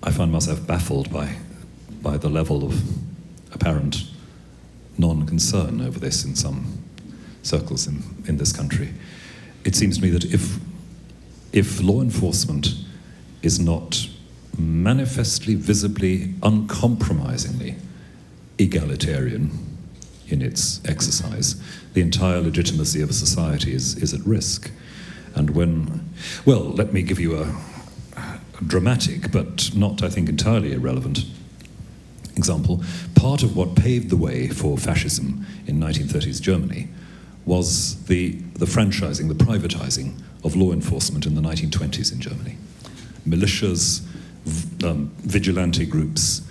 I find myself baffled by the level of apparent non-concern over this in some circles in this country. It seems to me that if law enforcement is not manifestly, visibly, uncompromisingly egalitarian in its exercise, the entire legitimacy of a society is at risk. And let me give you a dramatic, but not, I think, entirely irrelevant example. Part of what paved the way for fascism in 1930s Germany was the franchising, the privatizing of law enforcement in the 1920s in Germany. Militias, vigilante groups,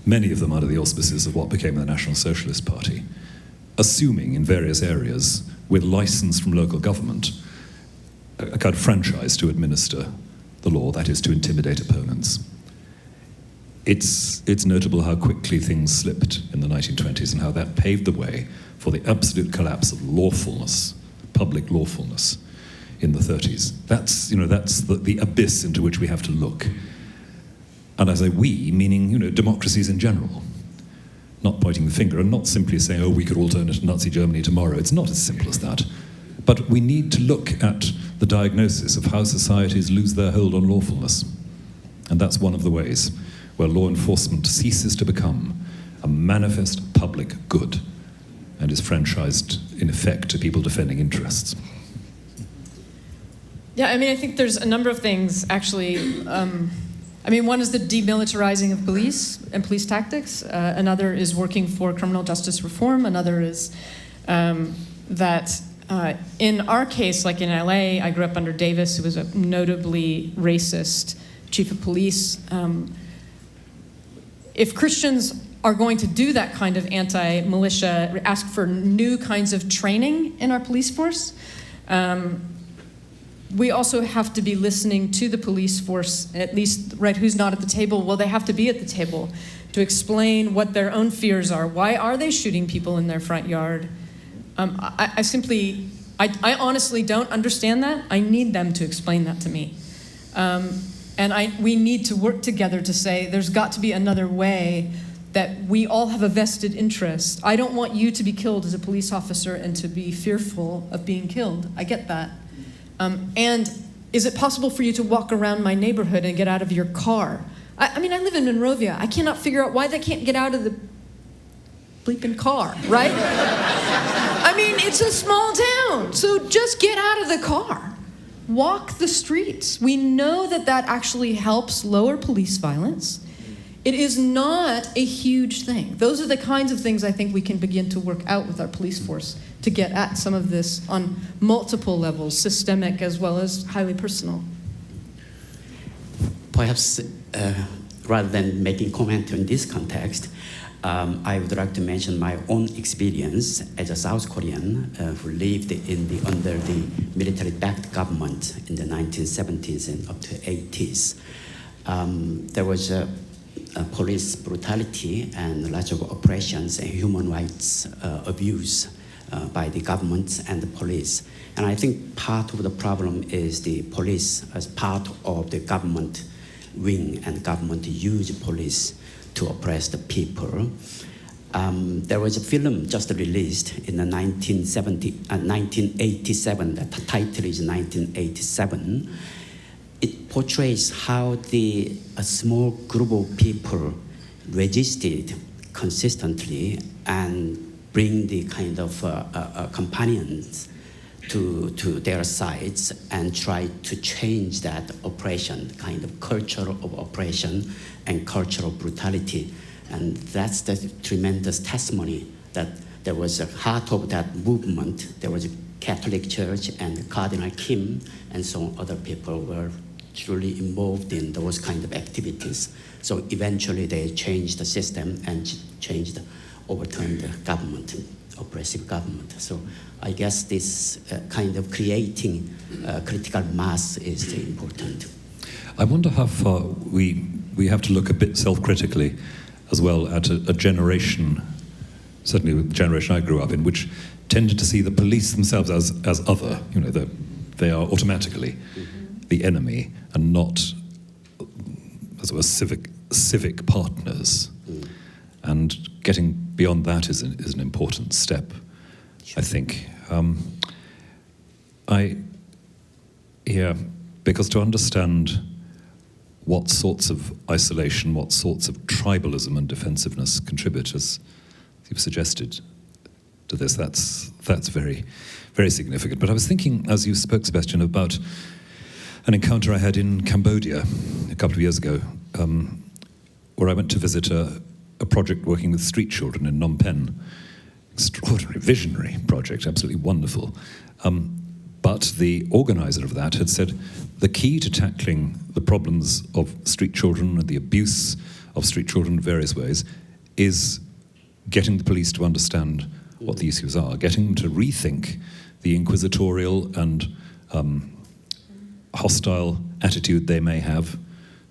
many of them under the auspices of what became the National Socialist Party, assuming in various areas, with license from local government, a kind of franchise to administer the law, that is, to intimidate opponents. It's notable how quickly things slipped in the 1920s and how that paved the way for the absolute collapse of lawfulness, public lawfulness, in the 30s. That's the abyss into which we have to look. And I say we, meaning democracies in general, not pointing the finger and not simply saying, oh, we could all turn into Nazi Germany tomorrow. It's not as simple as that. But we need to look at the diagnosis of how societies lose their hold on lawfulness. And that's one of the ways where law enforcement ceases to become a manifest public good and is franchised, in effect, to people defending interests. Yeah, I think there's a number of things, actually. One is the demilitarizing of police and police tactics. Another is working for criminal justice reform. Another is that in our case, like in LA, I grew up under Davis, who was a notably racist chief of police. If Christians are going to do that kind of anti-militia, ask for new kinds of training in our police force, we also have to be listening to the police force, at least, right, who's not at the table? Well, they have to be at the table to explain what their own fears are. Why are they shooting people in their front yard? I honestly don't understand that. I need them to explain that to me. We need to work together to say there's got to be another way that we all have a vested interest. I don't want you to be killed as a police officer and to be fearful of being killed. I get that. And is it possible for you to walk around my neighborhood and get out of your car? I live in Monrovia. I cannot figure out why they can't get out of the bleeping car, right? It's a small town, so just get out of the car. Walk the streets. We know that actually helps lower police violence. It is not a huge thing. Those are the kinds of things I think we can begin to work out with our police force to get at some of this on multiple levels, systemic as well as highly personal. Perhaps rather than making comment in this context, I would like to mention my own experience as a South Korean who lived under the military-backed government in the 1970s and up to 80s. There was police brutality and lots of oppressions and human rights abuse by the government and the police. And I think part of the problem is the police as part of the government wing, and government use police to oppress the people. There was a film just released in the 1987, the title is 1987. It portrays how a small group of people resisted consistently and bring the kind of companions to their sides and try to change that oppression, kind of culture of oppression and cultural brutality. And that's the tremendous testimony that there was a heart of that movement. There was a Catholic Church and Cardinal Kim and so on, other people were truly involved in those kind of activities. So eventually they changed the system and overturned the government, oppressive government. So I guess this kind of creating critical mass is important. I wonder how far we have to look a bit self-critically as well at a generation, certainly the generation I grew up in, which tended to see the police themselves as other. They are automatically the enemy and not as it were civic partners. And getting beyond that is an important step, I think. Because to understand what sorts of isolation, what sorts of tribalism and defensive-ness contribute, as you've suggested, to this, that's very, very significant. But I was thinking, as you spoke, Sebastian, about an encounter I had in Cambodia a couple of years ago, where I went to visit a project working with street children in Phnom Penh. Extraordinary, visionary project, absolutely wonderful. But the organizer of that had said the key to tackling the problems of street children and the abuse of street children in various ways is getting the police to understand what the issues are, getting them to rethink the inquisitorial and hostile attitude they may have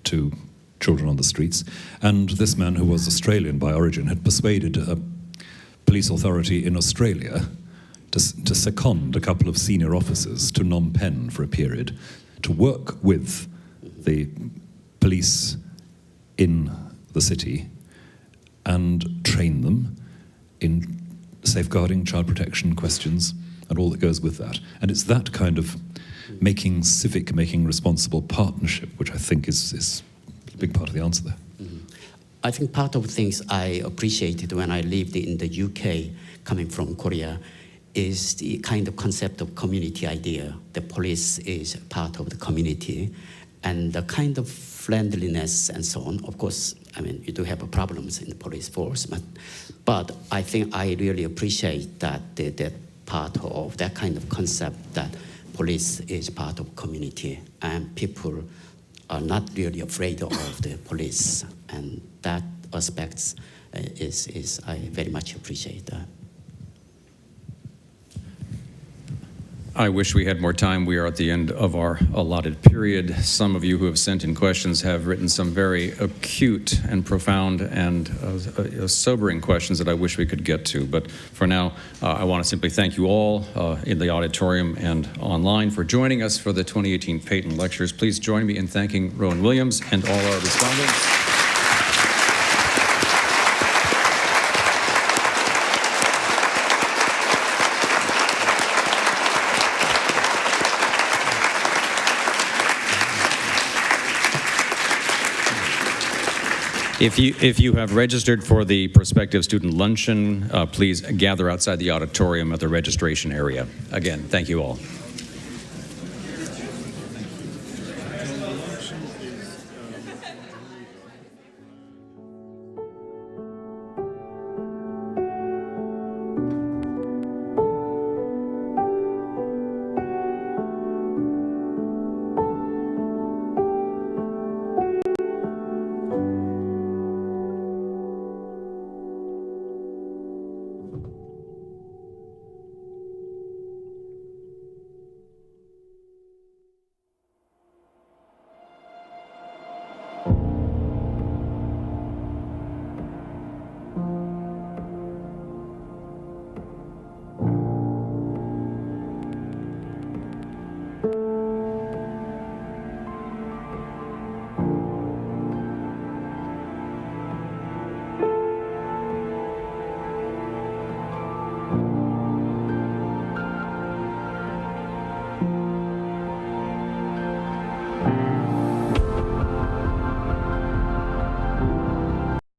to children on the streets. And this man, who was Australian by origin, had persuaded a police authority in Australia to second a couple of senior officers to Phnom Penh for a period to work with the police in the city and train them in safeguarding, child protection questions and all that goes with that. And it's that kind of making responsible partnership, which I think is a big part of the answer there. I think part of the things I appreciated when I lived in the UK, coming from Korea, is the kind of concept of community idea. The police is part of the community, and the kind of friendliness and so on. Of course, I mean, you do have problems in the police force, but I think I really appreciate that part of that kind of concept, that police is part of community, and people are not really afraid of the police, and that aspects is I very much appreciate that. I wish we had more time. We are at the end of our allotted period. Some of you who have sent in questions have written some very acute and profound and sobering questions that I wish we could get to. But for now, I want to simply thank you all in the auditorium and online for joining us for the 2018 Payton Lectures. Please join me in thanking Rowan Williams and all our respondents. If you have registered for the prospective student luncheon, please gather outside the auditorium at the registration area. Again, thank you all.